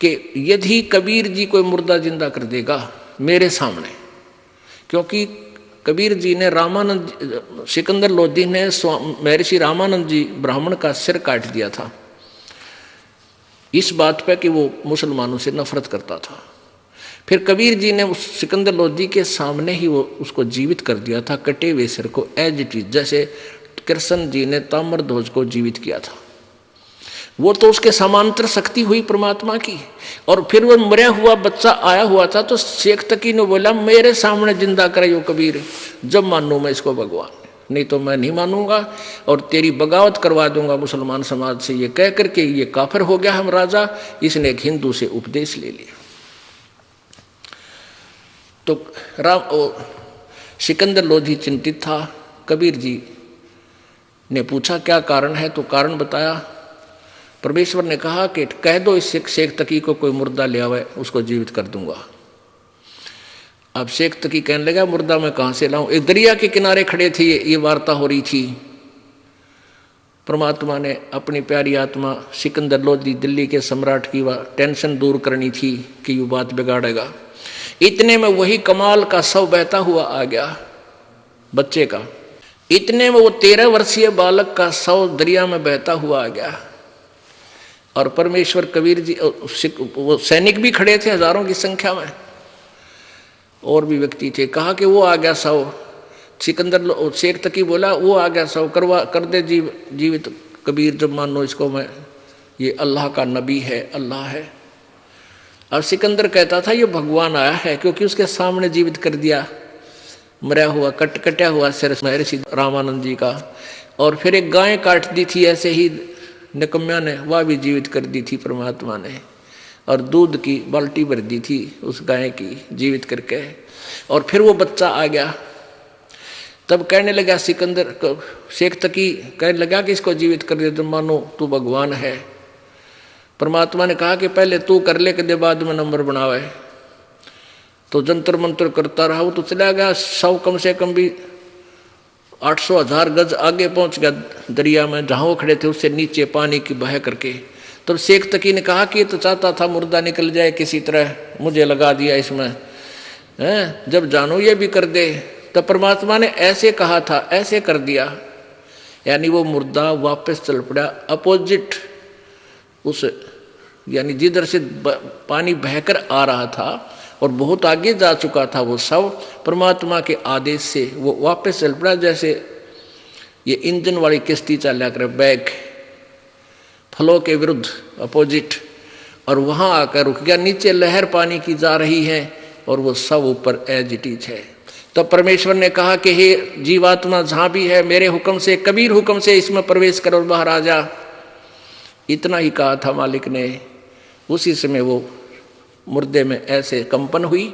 कि यदि कबीर जी कोई मुर्दा जिंदा कर देगा मेरे सामने, क्योंकि कबीर जी ने सिकंदर लोधी ने महर्षि रामानंद जी ब्राह्मण का सिर काट दिया था, इस बात पर कि वो मुसलमानों से नफरत करता था। फिर कबीर जी ने उस सिकंदर लोधी के सामने ही वो उसको जीवित कर दिया था, कटे हुए सिर को एज इट इज, जैसे कृष्ण जी ने ताम्रध्वज को जीवित किया था। वो तो उसके समांतर शक्ति हुई परमात्मा की। और फिर वो मरा हुआ बच्चा आया हुआ था, तो शेख तकी ने बोला मेरे सामने जिंदा करे कबीर, जब मानूं मैं इसको भगवान, नहीं तो मैं नहीं मानूंगा और तेरी बगावत करवा दूंगा मुसलमान समाज से। ये कह करके ये काफिर हो गया हम राजा। इसने एक हिंदू से उपदेश ले लिया। तो सिकंदर लोधी चिंतित था। कबीर जी ने पूछा क्या कारण है, तो कारण बताया। परमेश्वर ने कहा कि कह दो इस शेख तकी को कोई मुर्दा ले आवे, उसको जीवित कर दूंगा। अब शेख तकी कहने लगा मुर्दा मैं कहाँ से लाऊं? एक दरिया के किनारे खड़े थे, ये वार्ता हो रही थी। परमात्मा ने अपनी प्यारी आत्मा सिकंदर लोदी दिल्ली के सम्राट की वह टेंशन दूर करनी थी कि ये बात बिगाड़ेगा। इतने में वही कमाल का शव बहता हुआ आ गया बच्चे का। इतने में वो 13 वर्षीय बालक का शव दरिया में बहता हुआ आ गया। और परमेश्वर कबीर जी, वो सैनिक भी खड़े थे हजारों की संख्या में, और भी व्यक्ति थे। कहा कि वो आ गया शव। सिकंदर शेख तकी बोला वो आ गया शव, कर दे जीवित कबीर, जब मानो इसको मैं, ये अल्लाह का नबी है, अल्लाह है। अब सिकंदर कहता था ये भगवान आया है, क्योंकि उसके सामने जीवित कर दिया मरा हुआ कटा हुआ सिर महर्षि रामानंद जी का। और फिर एक गाय काट दी थी ऐसे ही निकम्या ने, वह भी जीवित कर दी थी परमात्मा ने। और दूध की बाल्टी भर दी थी उस गाय की जीवित करके। और फिर वो बच्चा आ गया। तब कहने लगा सिकंदर शेख तकी कहने लगा कि इसको जीवित कर दे, तो मानो तू भगवान है। परमात्मा ने कहा कि पहले तू कर ले, के बाद में नंबर बनावे। तो जंतर मंतर करता रहा। वो तो चला गया। 100 कम से कम भी 800,000 गज आगे पहुंच गया दरिया में, जहां वो खड़े थे उससे नीचे पानी की बह करके। तब शेख तकी ने कहा कि ये तो चाहता था मुर्दा निकल जाए किसी तरह, मुझे लगा दिया इसमें है, जब जानो ये भी कर दे। तब परमात्मा ने ऐसे कहा था, ऐसे कर दिया, यानी वो मुर्दा वापस चल पड़ा अपोजिट उस, यानी जिधर से पानी बहकर आ रहा था और बहुत आगे जा चुका था वो शव, परमात्मा के आदेश से वो वापस चल पड़ा। जैसे ये इंजन वाली किश्ती चला कर बैक फ्लो के विरुद्ध अपोजिट, और वहां आकर रुक गया। नीचे लहर पानी की जा रही है और वो शव ऊपर एज इट इज है। तो परमेश्वर ने कहा कि हे जीवात्मा जहां भी है, मेरे हुक्म से, कबीर हुक्म से इसमें प्रवेश कर और बाहर आ जा। इतना ही कहा था मालिक ने। उसी समय वो मुर्दे में ऐसे कंपन हुई,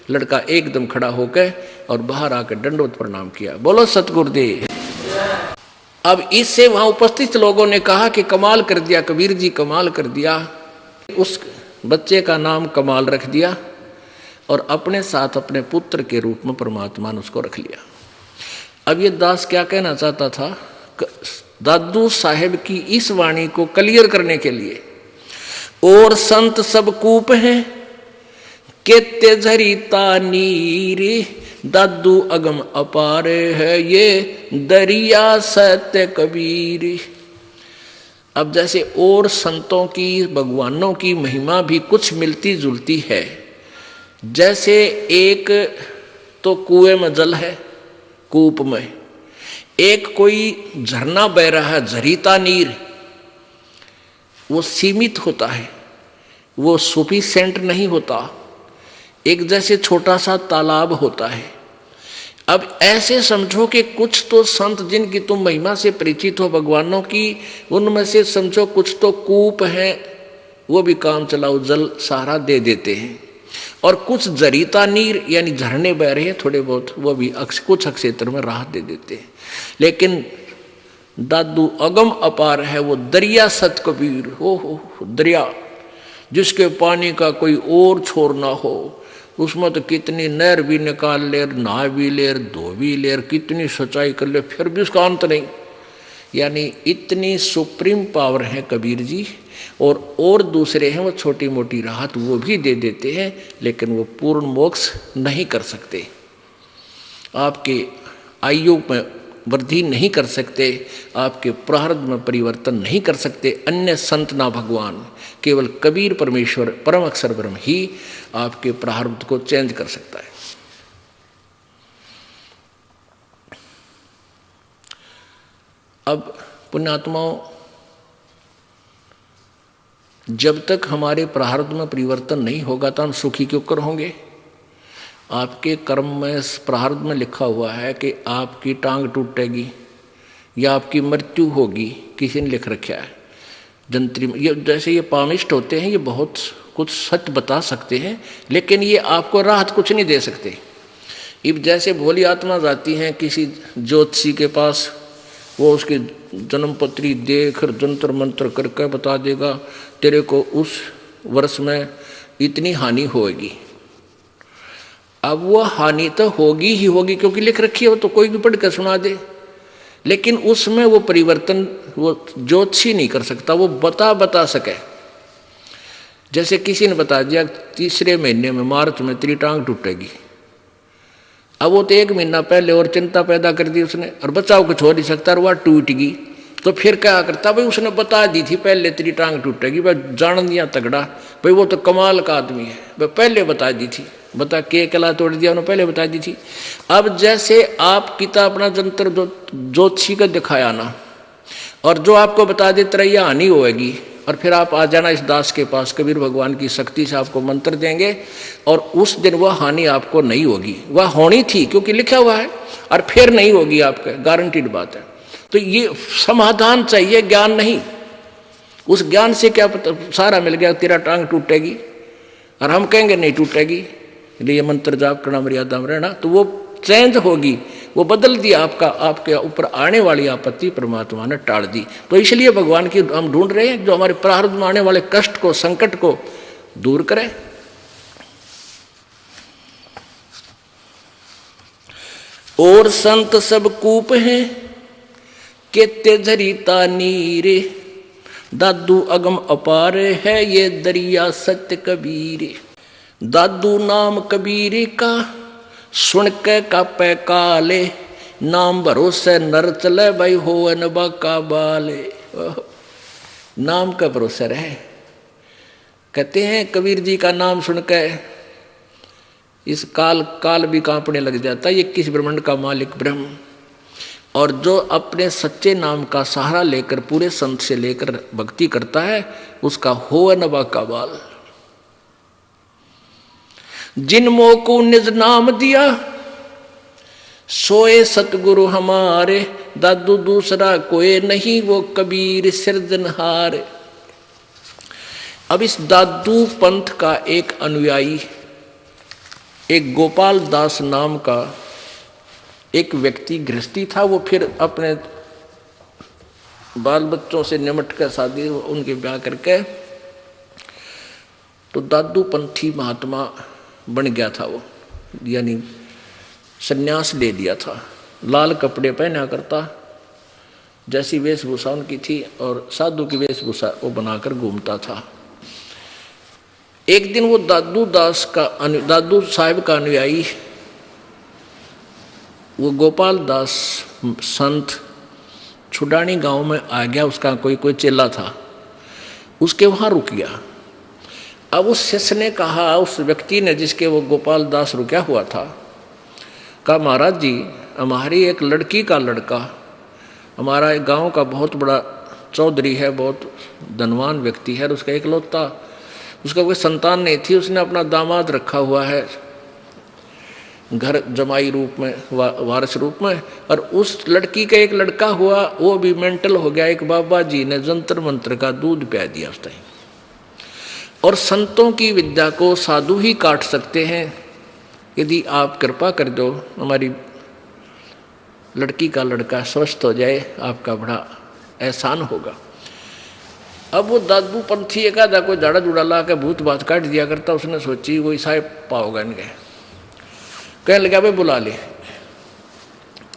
लड़का एकदम खड़ा होकर और बाहर आकर दंडवत प्रणाम किया। बोलो सतगुरुदेव। अब इससे वहां उपस्थित लोगों ने कहा कि कमाल कर दिया कबीर जी, कमाल कर दिया। उस बच्चे का नाम कमाल रख दिया और अपने साथ अपने पुत्र के रूप में परमात्मा ने उसको रख लिया। अब ये दास क्या कहना चाहता था, दादू साहेब की इस वाणी को क्लियर करने के लिए, और संत सब कूप हैं केते झरिता नीर, दादू अगम अपार है ये दरिया सत्य कबीर। अब जैसे और संतों की, भगवानों की महिमा भी कुछ मिलती जुलती है। जैसे एक तो कुएं में जल है, कूप में, एक कोई झरना बह रहा है, झरीता नीर, वो सीमित होता है, वो सफिशिएंट नहीं होता। एक जैसे छोटा सा तालाब होता है। अब ऐसे समझो कि कुछ तो संत जिनकी तुम महिमा से परिचित हो भगवानों की, उनमें से समझो कुछ तो कूप हैं, वो भी काम चलाओ जल सहारा दे देते हैं। और कुछ जरीता नीर यानी झरने बह रहे हैं थोड़े बहुत, वो भी कुछ क्षेत्र में राहत दे देते हैं। लेकिन दादू अगम अपार है, वो दरिया सत कबीर हो दरिया, जिसके पानी का कोई और छोर ना हो। उसमें तो कितनी नहर भी निकाल ले, नहा भी ले, धो भी ले, कितनी सच्चाई कर ले, फिर भी उसका अंत नहीं। यानी इतनी सुप्रीम पावर है कबीर जी। और दूसरे हैं वो छोटी मोटी राहत वो भी दे देते हैं, लेकिन वो पूर्ण मोक्ष नहीं कर सकते, आपके आयु में वृद्धि नहीं कर सकते, आपके प्रारब्ध में परिवर्तन नहीं कर सकते। अन्य संत ना भगवान, केवल कबीर परमेश्वर परम अक्षर ब्रह्म ही आपके प्रारब्ध को चेंज कर सकता है। अब पुण्यात्माओं, जब तक हमारे प्रारब्ध में परिवर्तन नहीं होगा तो हम सुखी क्यों कर होंगे। आपके कर्म में, प्रारब्ध में लिखा हुआ है कि आपकी टांग टूटेगी या आपकी मृत्यु होगी, किसी ने लिख रखा है जंत्री में। ये जैसे ये पामिष्ट होते हैं, ये बहुत कुछ सच बता सकते हैं, लेकिन ये आपको राहत कुछ नहीं दे सकते। अब जैसे भोली आत्मा जाती हैं किसी ज्योतिषी के पास, वो उसकी जन्मपत्री देख जंतर मंत्र करके बता देगा तेरे को उस वर्ष में इतनी हानि होगी। अब वो हानि तो होगी ही होगी, क्योंकि लिख रखी है, वो तो कोई भी पढ़ कर सुना दे। लेकिन उसमें वो परिवर्तन वो ज्योतिषी नहीं कर सकता, वो बता सके। जैसे किसी ने बता दिया तीसरे महीने में मार्च में तेरी टांग टूटेगी, अब वो तो 1 महीना पहले और चिंता पैदा कर दी उसने, और बचाव कुछ हो नहीं सकता, और वह टूट गई, तो फिर क्या करता भाई, उसने बता दी थी पहले तेरी टांग टूटेगी, भाई जान दिया तगड़ा, भाई वो तो कमाल का आदमी है, भाई पहले बता दी थी, बता के कला तोड़ दिया उन्होंने, पहले बता दी थी। अब जैसे आप किता अपना जंतर ज्योतिषी का दिखाया ना, और जो आपको बता दे तेरा यह हानि होगी, और फिर आप आ जाना इस दास के पास, कबीर भगवान की शक्ति से आपको मंत्र देंगे, और उस दिन वह हानि आपको नहीं होगी, वह होनी थी क्योंकि लिखा हुआ है, और फिर नहीं होगी आपका, गारंटीड बात है। तो ये समाधान चाहिए, ज्ञान नहीं। उस ज्ञान से क्या पता सारा मिल गया तेरा टांग टूटेगी, और हम कहेंगे नहीं टूटेगी, ये मंत्र जाप करना, मर्यादा में रहना, तो वो चेंज होगी, वो बदल दिया आपका, आपके ऊपर आने वाली आपत्ति परमात्मा ने टाल दी। तो इसलिए भगवान की हम ढूंढ रहे हैं जो हमारे प्रारब्ध में आने वाले कष्ट को, संकट को दूर करे। और संत सब कूप हैं केते झरीता नीरे, दादू अगम अपार है ये दरिया सत्य कबीरे। दादू नाम कबीरे का सुन के कापे काले, नाम भरोसे नर चले भाई हो नबा का बाले। नाम का भरोसा रहे, कहते हैं कबीर जी का नाम सुन के इस काल भी कांपने लग जाता है, 21 ब्रह्मांड का मालिक ब्रह्म। और जो अपने सच्चे नाम का सहारा लेकर पूरे संत से लेकर भक्ति करता है, उसका हो नबा का बाल। जिन मोह को निज नाम दिया सोए सतगुरु हमारे, दादू दूसरा कोई नहीं वो कबीर सिरजनहार। अब इस दादू पंथ का एक अनुयायी, एक गोपाल दास नाम का एक व्यक्ति गृहस्थी था, वो फिर अपने बाल बच्चों से निमट कर शादी उनके ब्याह करके तो दादू पंथी महात्मा बन गया था वो, यानी सन्यास ले लिया था। लाल कपड़े पहना करता, जैसी वेशभूषा उनकी थी, और साधु की वेशभूषा वो बनाकर घूमता था। एक दिन वो दादू साहिब का अनुयायी, वो गोपाल दास संत छुडानी गांव में आ गया, उसका कोई चेला था, उसके वहां रुक गया। अब उस शिष्य ने कहा, उस व्यक्ति ने जिसके वो गोपाल दास रुका हुआ था, कहा महाराज जी हमारी एक लड़की का लड़का, हमारा एक गांव का बहुत बड़ा चौधरी है, बहुत धनवान व्यक्ति है, उसका इकलौता, उसका कोई संतान नहीं थी, उसने अपना दामाद रखा हुआ है घर जमाई रूप में, वारस रूप में, और उस लड़की का एक लड़का हुआ, वो भी मेंटल हो गया। एक बाबा जी ने जंतर मंत्र का दूध पिया दिया उस टाइम। और संतों की विद्या को साधु ही काट सकते हैं, यदि आप कृपा कर दो हमारी लड़की का लड़का स्वस्थ हो जाए, आपका बड़ा एहसान होगा। अब वो दादू पंथी एक आधा कोई झाड़ा जुड़ा ला के भूत बात काट दिया करता, उसने सोची वही साहेब पाओगा इनके, कहने लगा भाई बुला ले।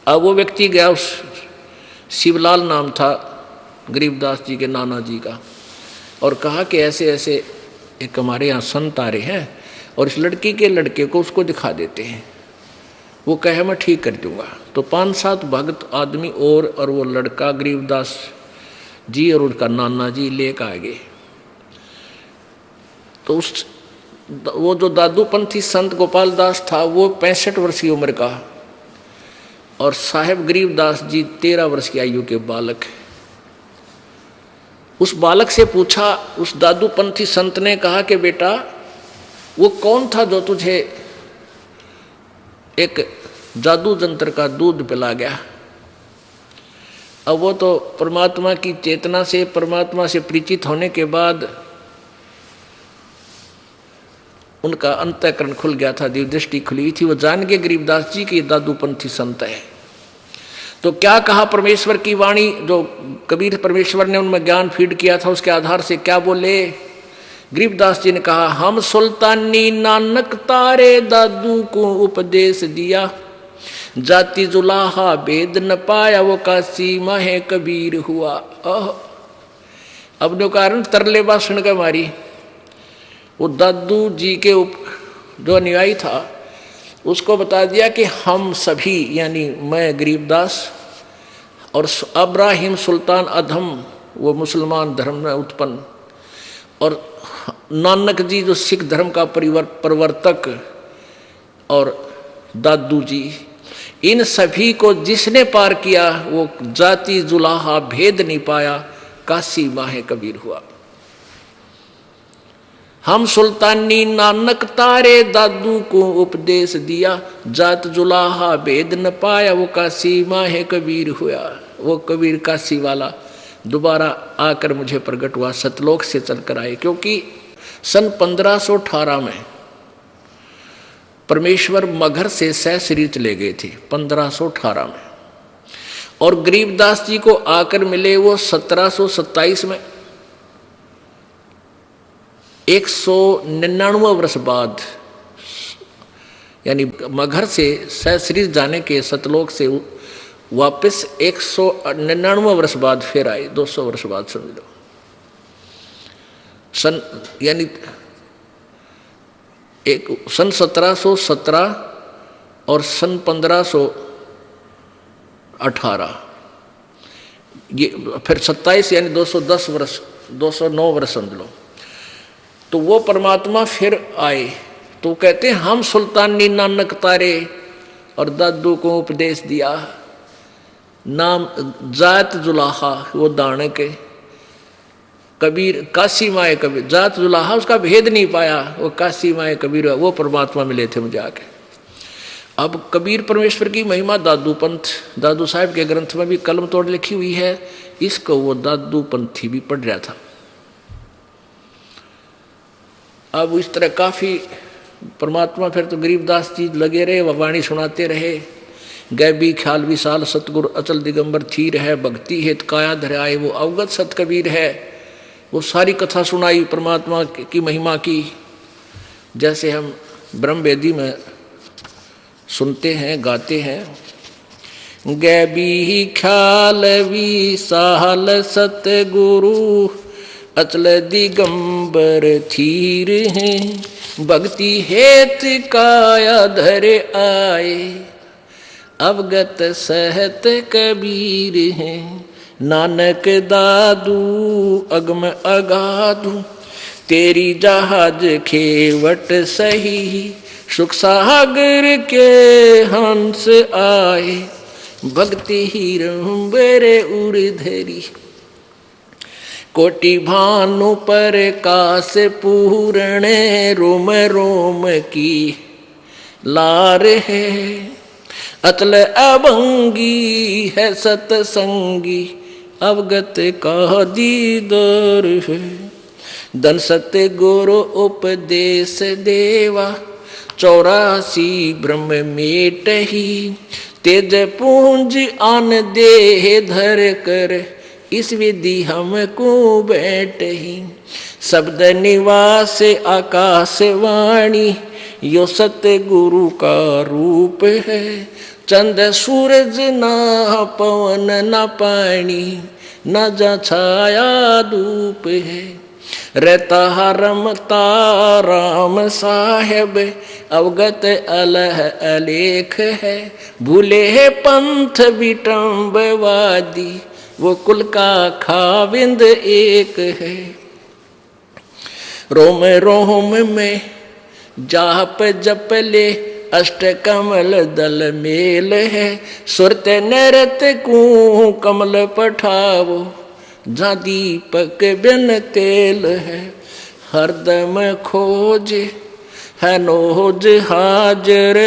अब वो व्यक्ति गया, उस शिवलाल नाम था गरीबदास जी के नाना जी का, और कहा कि ऐसे ऐसे एक हमारे यहाँ संत आ रहे हैं और इस लड़की के लड़के को उसको दिखा देते हैं। वो कहे मैं ठीक कर दूंगा। तो 5-7 भक्त आदमी और वो लड़का गरीबदास जी और उनका नाना जी लेकर आ गए। तो वो जो दादूपंथी संत गोपाल दास था वो 65 वर्ष की उम्र का, और साहेब गरीबदास जी 13 वर्ष की आयु के बालक। उस बालक से पूछा, उस दादूपंथी संत ने कहा कि बेटा वो कौन था जो तुझे एक जादू जंत्र का दूध पिला गया? अब वो तो परमात्मा की चेतना से, परमात्मा से परिचित होने के बाद उनका अंतःकरण खुल गया था, दिव्य दृष्टि खुली थी। वो जान के गरीबदास जी की दादूपंथी संत है। तो क्या कहा परमेश्वर की वाणी, जो कबीर परमेश्वर ने उनमें ज्ञान फीड किया था, उसके आधार से क्या बोले? गरीबदास जी ने कहा, हम सुल्तानी नानक तारे दादू को उपदेश दिया, जाति जुलाहा भेद न पाया वो काशी माहे कबीर हुआ। अपने कारण तरले भाषण का मारी वो दादू जी के जो अनुयायी था उसको बता दिया कि हम सभी यानी मैं गरीबदास और अब्राहिम सुल्तान अधम वो मुसलमान धर्म में उत्पन्न और नानक जी जो सिख धर्म का प्रवर्तक और दादू जी, इन सभी को जिसने पार किया वो जाति जुलाहा भेद नहीं पाया, काशी माहे कबीर हुआ। हम सुल्तानी नानक तारे दादू को उपदेश दिया, जात जुलाहा भेद न पाया वो काशी माहे कबीर हुआ। वो कबीर काशी वाला दोबारा आकर मुझे प्रकट हुआ, सतलोक से चलकर आए। क्योंकि सन 1518 में परमेश्वर मगहर से सहस्री चले गए थे 1518 में, और गरीबदास जी को आकर मिले वो 1727 में, 199 वर्ष बाद, यानी मगहर से सहस्री जाने के सतलोक से वापस 199 वर्ष बाद फिर आए, 200 वर्ष बाद समझ लो। यानी सन 1717 और सन 1518 ये फिर 27 यानी 210 वर्ष 209 वर्ष समझ लो। तो वो परमात्मा फिर आए तो कहते हैं हम सुल्तानी नानक तारे और दादू को उपदेश दिया, नाम जात जुलाहा वो दानक है, कबीर काशी माए कबीर, जात जुलाहा उसका भेद नहीं पाया, वो काशी माए कबीर, वो परमात्मा मिले थे मुझे आके। अब कबीर परमेश्वर की महिमा दादू पंथ, दादू साहब के ग्रंथ में भी कलम तोड़ लिखी हुई है, इसको वो दादू पंथी भी पढ़ रहा था। अब इस तरह काफी परमात्मा फिर तो गरीबदास जी लगे रहे, वह वाणी सुनाते रहे। गैबी ख्याल विशाल सतगुरु अचल दिगंबर थीर है, भक्ति हेत काया धराए वो अवगत सत कबीर है। वो सारी कथा सुनाई परमात्मा की महिमा की, जैसे हम ब्रह्म वेदी में सुनते हैं गाते हैं। गैबी ख्याल विशाल सतगुरु अचल दिगंबर थीर हैं, भक्ति हेत काया धरे आए अवगत सहत कबीर हैं। नानक दादू अगम अगाधू तेरी जहाज खेवट सही, सुख सागर के हंस आए भक्ति हीरंबरे उर्धरी। कोटि भानु पर कास पूर्ण रोम रोम की लार है, अतल अभंगी है सतसंगी अवगत का दीदार है। धन सत्य गुरु उपदेश देवा 84 ब्रह्म मेट ही, तेज पूंज आन देह धर कर इस विधि हमको बैठ ही। शब्द निवास आकाश वाणी यो सत्य गुरु का रूप है, चंद सूरज ना पवन ना पानी न जा छाया धूप है। रहता रमता राम साहेब अवगत अलह अलेख है, भूले है पंथ विटम्बवादी वो कुल का खाविंद एक है। रोम रोम में जाप जप ले अष्ट कमल दल मेल है, सुरत नरत को कमल पठावो जहाँ दीपक बिन तेल है। हरदम खोज है नोज हाजर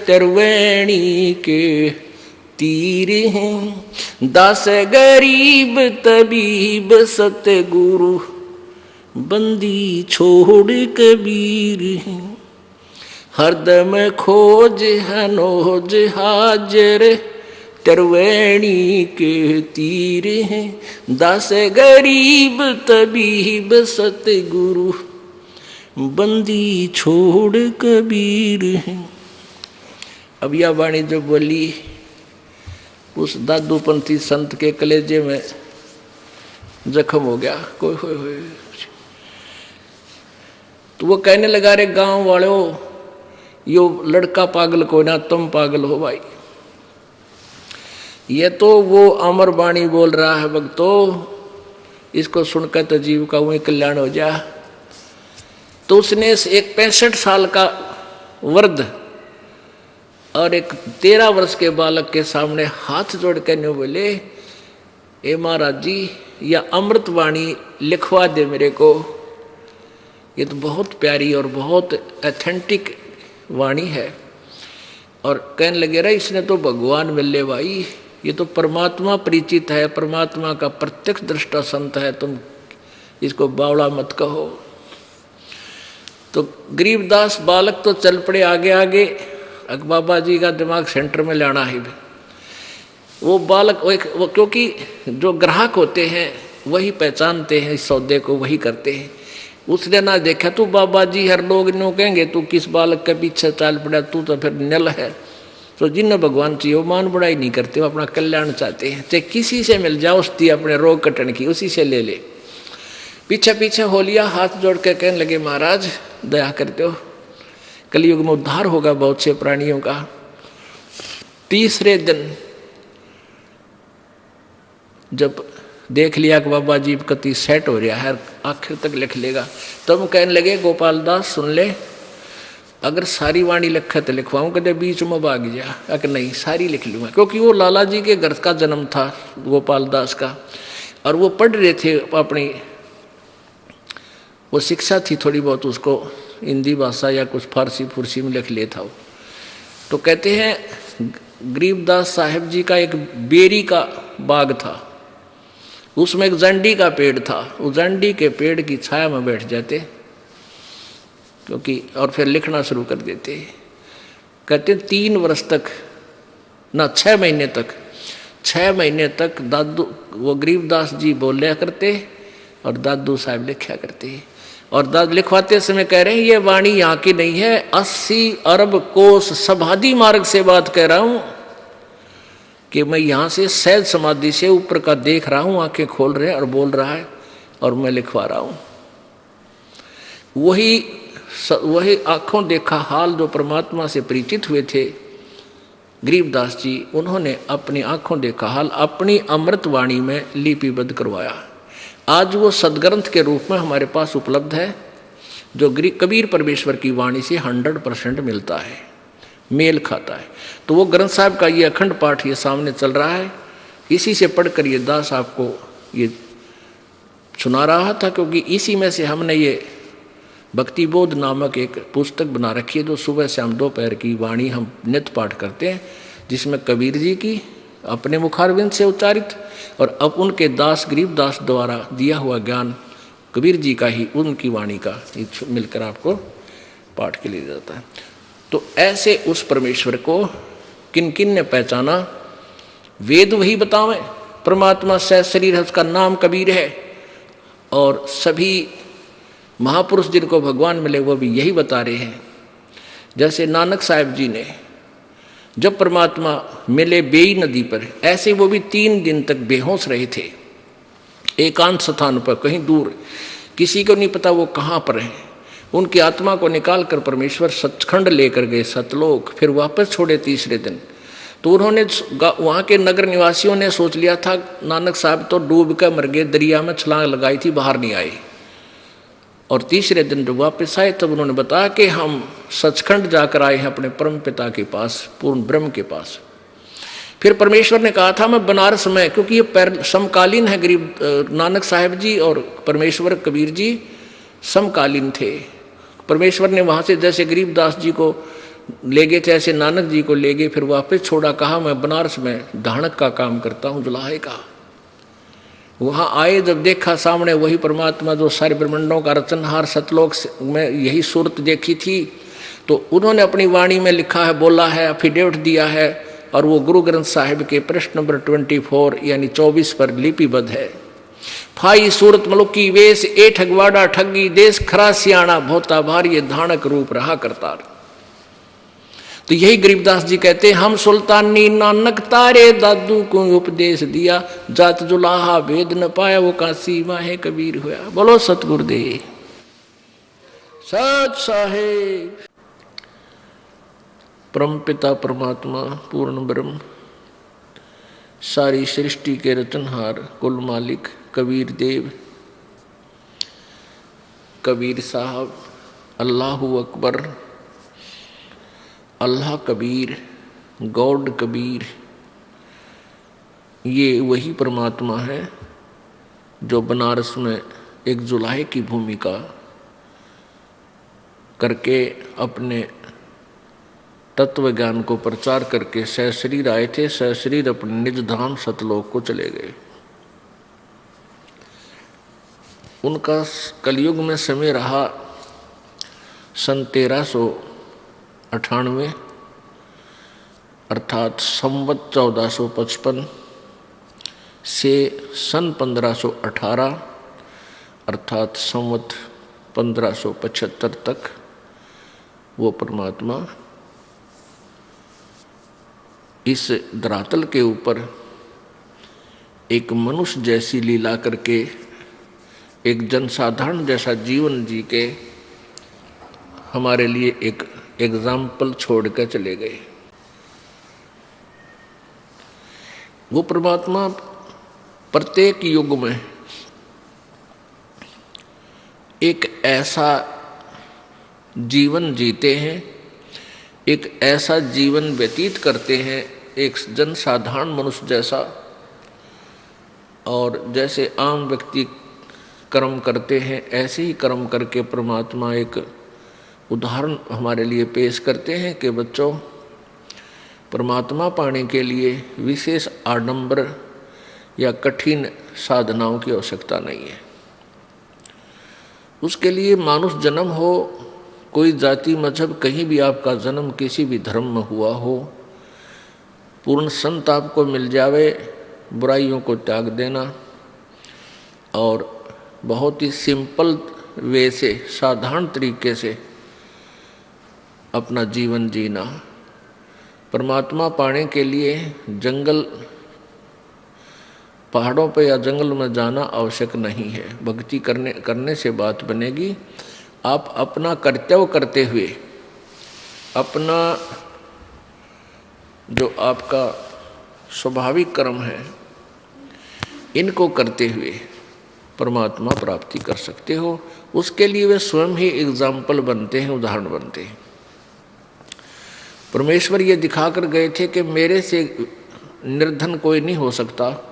त्रिवेणी के तीर हैं। दास गरीब तबीब सतगुरु बंदी छोड़ कबीर हैं। हरदम खोज है नोज हाजर त्रिवेणी के तीर हैं। दास गरीब तबीब सतगुरु बंदी छोड़ कबीर हैं। अब यह वाणी जो बोली उस दादूपंथी संत के कलेजे में जख्म हो गया। कोई हो तो वो कहने लगा, रे गांव वालों, यो लड़का पागल को ना, तुम पागल हो भाई। ये तो वो अमर वाणी बोल रहा है भक्तों, इसको सुनकर तो जीव का वही कल्याण हो जा। तो उसने एक 65 साल का वृद्ध और एक 13 वर्ष के बालक के सामने हाथ जोड़ कर न्यू बोले, ए महाराज जी, या अमृत वाणी लिखवा दे मेरे को। ये तो बहुत प्यारी और बहुत ऑथेंटिक वाणी है। और कहने लगे, रे इसने तो भगवान मिले भाई, ये तो परमात्मा परिचित है, परमात्मा का प्रत्यक्ष दृष्टा संत है, तुम इसको बावड़ा मत कहो। तो गरीबदास बालक तो चल पड़े आगे आगे, बाबा जी का दिमाग सेंटर में लाना है। वो बालक वो क्योंकि जो ग्राहक होते हैं वही पहचानते हैं इस सौदे को, वही करते हैं। उसने ना देखा तू बाबा जी, हर लोग न्यू कहेंगे तू किस बालक के पीछे चाल पड़ा, तू तो फिर नल है। तो जिन्हें भगवान चाहिए वो मान बुराई नहीं करते, वो अपना कल्याण चाहते हैं। चाहे किसी से मिल जाओ उसकी अपने रोग कटन की, उसी से ले ले। पीछे पीछे हो लिया, हाथ जोड़ के कहने लगे, महाराज दया करते हो, कलयुग में उद्धार होगा बहुत से प्राणियों का। तीसरे दिन जब देख लिया कि बाबा जी कति सेट हो रहा है, आखिर तक लिख लेगा, तब कहने लगे, गोपाल दास सुन ले, अगर सारी वाणी लिखा तो लिखवाऊं, कदे बीच में भाग जा। अगर नहीं, सारी लिख लूँगा। क्योंकि वो लाला जी के घर का जन्म था गोपाल दास का, और वो पढ़ रहे थे अपनी, वो शिक्षा थी थोड़ी बहुत उसको, हिंदी भाषा या कुछ फारसी फुरसी में लिख लेता हो। तो कहते हैं गरीबदास साहिब जी का एक बेरी का बाग था, उसमें एक जंडी का पेड़ था। उस जंडी के पेड़ की छाया में बैठ जाते क्योंकि, और फिर लिखना शुरू कर देते। कहते 3 वर्ष तक ना 6 महीने तक, 6 महीने तक दादू वो गरीबदास जी बोलिया करते और दादू साहब लिखा करते। और दाद लिखवाते समय कह रहे हैं, ये वाणी यहाँ की नहीं है, 80 अरब कोस सभादी मार्ग से बात कह रहा हूँ कि मैं यहाँ से सहज समाधि से ऊपर का देख रहा हूँ, आंखें खोल रहे और बोल रहा है और मैं लिखवा रहा हूँ। वही आंखों देखा हाल जो परमात्मा से परिचित हुए थे गरीबदास जी, उन्होंने अपनी आंखों देखा हाल अपनी अमृत वाणी में लिपिबद्ध करवाया। आज वो सदग्रंथ के रूप में हमारे पास उपलब्ध है, जो कबीर परमेश्वर की वाणी से 100% मिलता है, मेल खाता है। तो वो ग्रंथ साहब का ये अखंड पाठ ये सामने चल रहा है, इसी से पढ़कर ये दास आपको ये सुना रहा था, क्योंकि इसी में से हमने ये भक्ति बोध नामक एक पुस्तक बना रखी है, जो सुबह शाम दोपहर की वाणी हम नित्य पाठ करते हैं, जिसमें कबीर जी की अपने मुखारविंद से उच्चारित और अब उनके दास गरीबदास द्वारा दिया हुआ ज्ञान कबीर जी का ही, उनकी वाणी का मिलकर आपको पाठ के लिए जाता है। तो ऐसे उस परमेश्वर को किन किन ने पहचाना, वेद वही बतावें, परमात्मा सहज शरीर है, उसका नाम कबीर है, और सभी महापुरुष जिनको भगवान मिले वो भी यही बता रहे हैं। जैसे नानक साहिब जी ने जब परमात्मा मिले बेई नदी पर, ऐसे वो भी 3 दिन तक बेहोश रहे थे, एकांत स्थान पर कहीं दूर, किसी को नहीं पता वो कहाँ पर हैं। उनकी आत्मा को निकाल कर परमेश्वर सचखंड लेकर गए सतलोक, फिर वापस छोड़े तीसरे दिन। तो उन्होंने वहाँ के नगर निवासियों ने सोच लिया था नानक साहब तो डूब कर मर गए, दरिया में छलांग लगाई थी, बाहर नहीं आए। और तीसरे दिन जब वापस आए तब उन्होंने बताया कि हम सचखंड जाकर आए हैं अपने परम पिता के पास, पूर्ण ब्रह्म के पास। फिर परमेश्वर ने कहा था मैं बनारस में, क्योंकि ये समकालीन है, गरीब नानक साहिब जी और परमेश्वर कबीर जी समकालीन थे। परमेश्वर ने वहाँ से जैसे गरीबदास जी को ले गए थे ऐसे नानक जी को ले गए, फिर वापस छोड़ा, कहा मैं बनारस में धानक का काम करता हूँ, जुलाहे का। वहाँ आए जब देखा सामने वही परमात्मा जो सारे ब्रह्मांडों का रचनहार सतलोक में यही सूरत देखी थी, तो उन्होंने अपनी वाणी में लिखा है, बोला है, एफिडेविट दिया है, और वो गुरु ग्रंथ साहिब के पृष्ठ नंबर 24 यानी 24 पर लिपिबद्ध है। फाई सूरत मलुकी वेश ए ठगवाड़ा ठगी देश खरा सियाणा भोता भारी धानक रूप रहा करतार। तो यही गरीबदास जी कहते हैं, हम सुल्तानी नानक तारे दादू को उपदेश दिया, जात जुलाहा भेद न पाया वो काशी माहे कबीर हुआ। बोलो सतगुरुदेव सत साहेब। परम पिता परमात्मा पूर्ण ब्रह्म सारी सृष्टि के रचनहार कुल मालिक कबीर देव, कबीर साहब, अल्लाहु अकबर, अल्लाह कबीर, गॉड कबीर, ये वही परमात्मा है जो बनारस में एक जुलाहे की भूमिका करके अपने तत्व ज्ञान को प्रचार करके सहशरीर आए थे। सहशरीर अपने निज धाम सतलोक को चले गए। उनका कलयुग में समय रहा सन 1398 अर्थात संवत 1455 से सन 1518 अर्थात संवत 1575 तक वो परमात्मा इस धरातल के ऊपर एक मनुष्य जैसी लीला करके एक जनसाधारण जैसा जीवन जी के हमारे लिए एक एग्जाम्पल छोड़कर चले गए। वो परमात्मा प्रत्येक युग में एक ऐसा जीवन जीते हैं, एक ऐसा जीवन व्यतीत करते हैं, एक जनसाधारण मनुष्य जैसा, और जैसे आम व्यक्ति कर्म करते हैं ऐसे ही कर्म करके परमात्मा एक उदाहरण हमारे लिए पेश करते हैं कि बच्चों, परमात्मा पाने के लिए विशेष आडंबर या कठिन साधनाओं की आवश्यकता नहीं है। उसके लिए मानुष जन्म हो, कोई जाति मजहब कहीं भी आपका जन्म किसी भी धर्म में हुआ हो, पूर्ण संत आपको मिल जावे, बुराइयों को त्याग देना और बहुत ही सिंपल वे से साधारण तरीके से अपना जीवन जीना। परमात्मा पाने के लिए जंगल पहाड़ों पर या जंगल में जाना आवश्यक नहीं है। भक्ति करने से बात बनेगी। आप अपना कर्तव्य करते हुए, अपना जो आपका स्वाभाविक कर्म है, इनको करते हुए परमात्मा प्राप्ति कर सकते हो। उसके लिए वे स्वयं ही एग्जाम्पल बनते हैं, उदाहरण बनते हैं। परमेश्वर ये दिखाकर गए थे कि मेरे से निर्धन कोई नहीं हो सकता।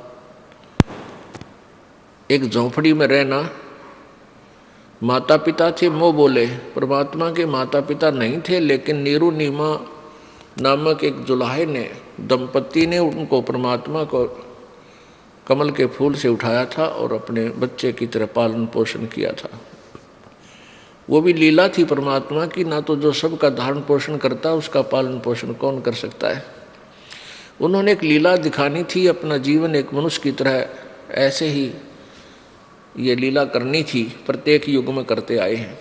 एक झोंपड़ी में रहना, माता पिता थे मोह बोले, परमात्मा के माता पिता नहीं थे, लेकिन नीरू नीमा नामक एक जुलाहे ने, दंपति ने उनको परमात्मा को कमल के फूल से उठाया था और अपने बच्चे की तरह पालन पोषण किया था। वो भी लीला थी परमात्मा की, ना तो जो सबका धारण पोषण करता उसका पालन पोषण कौन कर सकता है। उन्होंने एक लीला दिखानी थी, अपना जीवन एक मनुष्य की तरह ऐसे ही ये लीला करनी थी, प्रत्येक युग में करते आए हैं।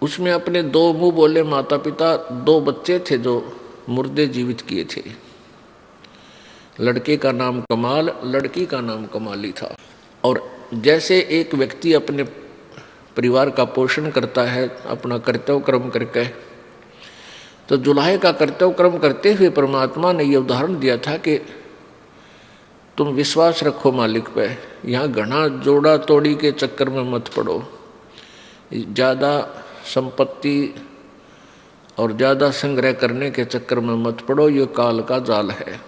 उसमें अपने दो मुंह बोले माता पिता, दो बच्चे थे जो मुर्दे जीवित किए थे। लड़के का नाम कमाल, लड़की का नाम कमाली था। और जैसे एक व्यक्ति अपने परिवार का पोषण करता है अपना कर्तव्य कर्म करके, तो जुलाहे का कर्तव्य कर्म करते हुए परमात्मा ने यह उदाहरण दिया था कि तुम विश्वास रखो मालिक पे, यहाँ घना जोड़ा तोड़ी के चक्कर में मत पड़ो, ज़्यादा संपत्ति और ज़्यादा संग्रह करने के चक्कर में मत पड़ो, ये काल का जाल है।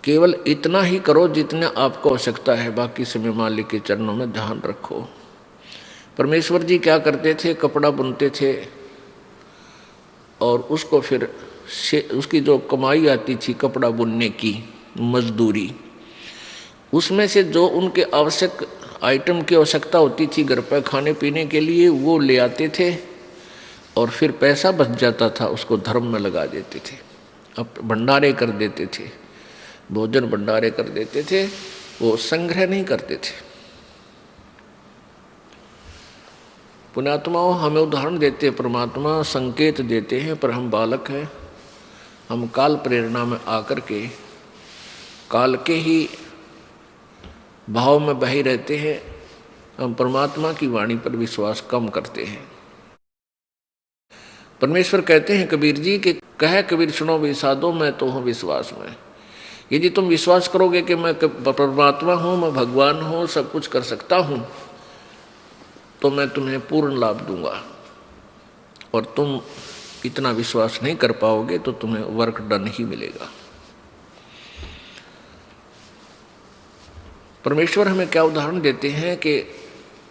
केवल इतना ही करो जितना आपको आवश्यकता है, बाकी समय मालिक के चरणों में ध्यान रखो। परमेश्वर जी क्या करते थे, कपड़ा बुनते थे और उसको फिर उसकी जो कमाई आती थी कपड़ा बुनने की मजदूरी, उसमें से जो उनके आवश्यक आइटम की आवश्यकता होती थी घर पर खाने पीने के लिए, वो ले आते थे और फिर पैसा बच जाता था उसको धर्म में लगा देते थे, अब भंडारे कर देते थे, भोजन भंडारे कर देते थे, वो संग्रह नहीं करते थे। पुण्यात्माओं हमें उदाहरण देते हैं, परमात्मा संकेत देते हैं, पर हम बालक हैं। हम काल प्रेरणा में आकर के काल के ही भाव में बहे रहते हैं। हम परमात्मा की वाणी पर विश्वास कम करते हैं। परमेश्वर कहते हैं कबीर जी के कहे कबीर सुनो विषादो, मैं तो हूँ विश्वास में। यदि तुम विश्वास करोगे कि मैं परमात्मा हूँ, मैं भगवान हूँ, सब कुछ कर सकता हूँ, तो मैं तुम्हें पूर्ण लाभ दूंगा। और तुम इतना विश्वास नहीं कर पाओगे तो तुम्हें वर्क डन ही मिलेगा। परमेश्वर हमें क्या उदाहरण देते हैं कि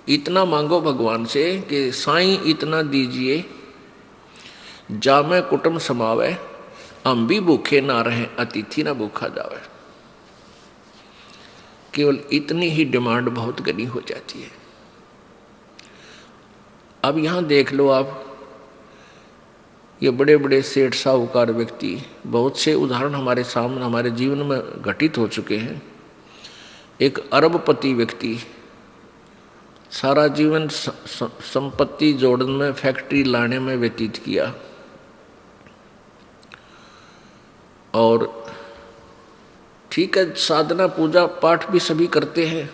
इतना मांगो भगवान से कि साईं इतना दीजिए, जामे कुटुंब समावे, हम भी भूखे ना रहें, अतिथि ना भूखा जावे। केवल इतनी ही डिमांड बहुत घनी हो जाती है। अब यहां देख लो आप, ये बड़े बड़े सेठ साहूकार व्यक्ति, बहुत से उदाहरण हमारे सामने हमारे जीवन में घटित हो चुके हैं। एक अरबपति व्यक्ति सारा जीवन संपत्ति जोड़ने में, फैक्ट्री लाने में व्यतीत किया, और ठीक है साधना पूजा पाठ भी सभी करते हैं,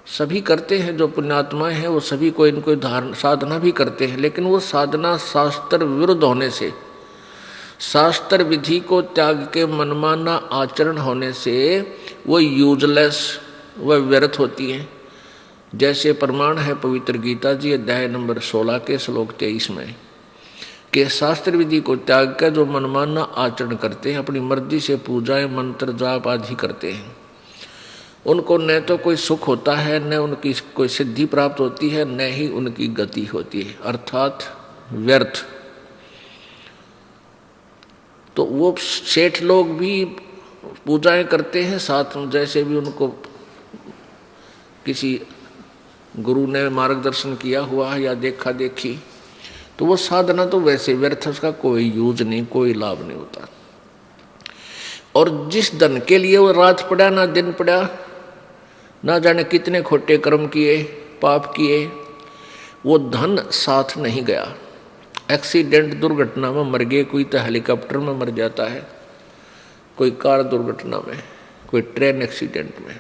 सभी करते हैं, जो पुण्यात्माएं हैं वो सभी कोई न कोई साधना भी करते हैं, लेकिन वो साधना शास्त्र विरुद्ध होने से, शास्त्र विधि को त्याग के मनमाना आचरण होने से वो यूजलेस, वह व्यर्थ होती है। जैसे प्रमाण है पवित्र गीता जी अध्याय नंबर 16 के श्लोक 23 में कि शास्त्र विधि को त्याग कर जो मनमाना आचरण करते हैं, अपनी मर्जी से पूजाएं मंत्र जाप आदि करते हैं, उनको न तो कोई सुख होता है, न उनकी कोई सिद्धि प्राप्त होती है, न ही उनकी गति होती है, अर्थात व्यर्थ। तो वो सेठ लोग भी पूजाएं करते हैं, साथ में जैसे भी उनको किसी गुरु ने मार्गदर्शन किया हुआ है या देखा देखी, तो वो साधना तो वैसे व्यर्थ, उसका कोई यूज नहीं, कोई लाभ नहीं होता। और जिस धन के लिए वो रात पड़ा ना दिन पड़ा, ना जाने कितने खोटे कर्म किए, पाप किए, वो धन साथ नहीं गया। एक्सीडेंट दुर्घटना में मर गए, कोई तो हेलीकॉप्टर में मर जाता है, कोई कार दुर्घटना में, कोई ट्रेन एक्सीडेंट में,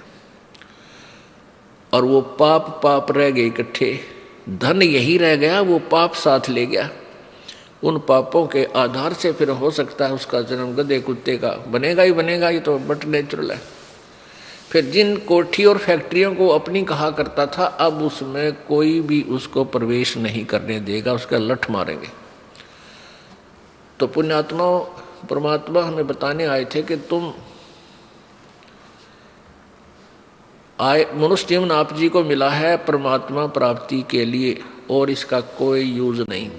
और वो पाप रह गए इकट्ठे, धन यही रह गया, वो पाप साथ ले गया। उन पापों के आधार से फिर हो सकता है उसका जन्म गधे कुत्ते का बनेगा ही बनेगा, ये तो बट नेचुरल है। फिर जिन कोठी और फैक्ट्रियों को अपनी कहा करता था, अब उसमें कोई भी उसको प्रवेश नहीं करने देगा, उसका लठ मारेंगे। तो पुण्यात्मा परमात्मा हमें बताने आए थे कि तुम मनुष्य जीवन आप जी को मिला है परमात्मा प्राप्ति के लिए, और इसका कोई यूज नहीं।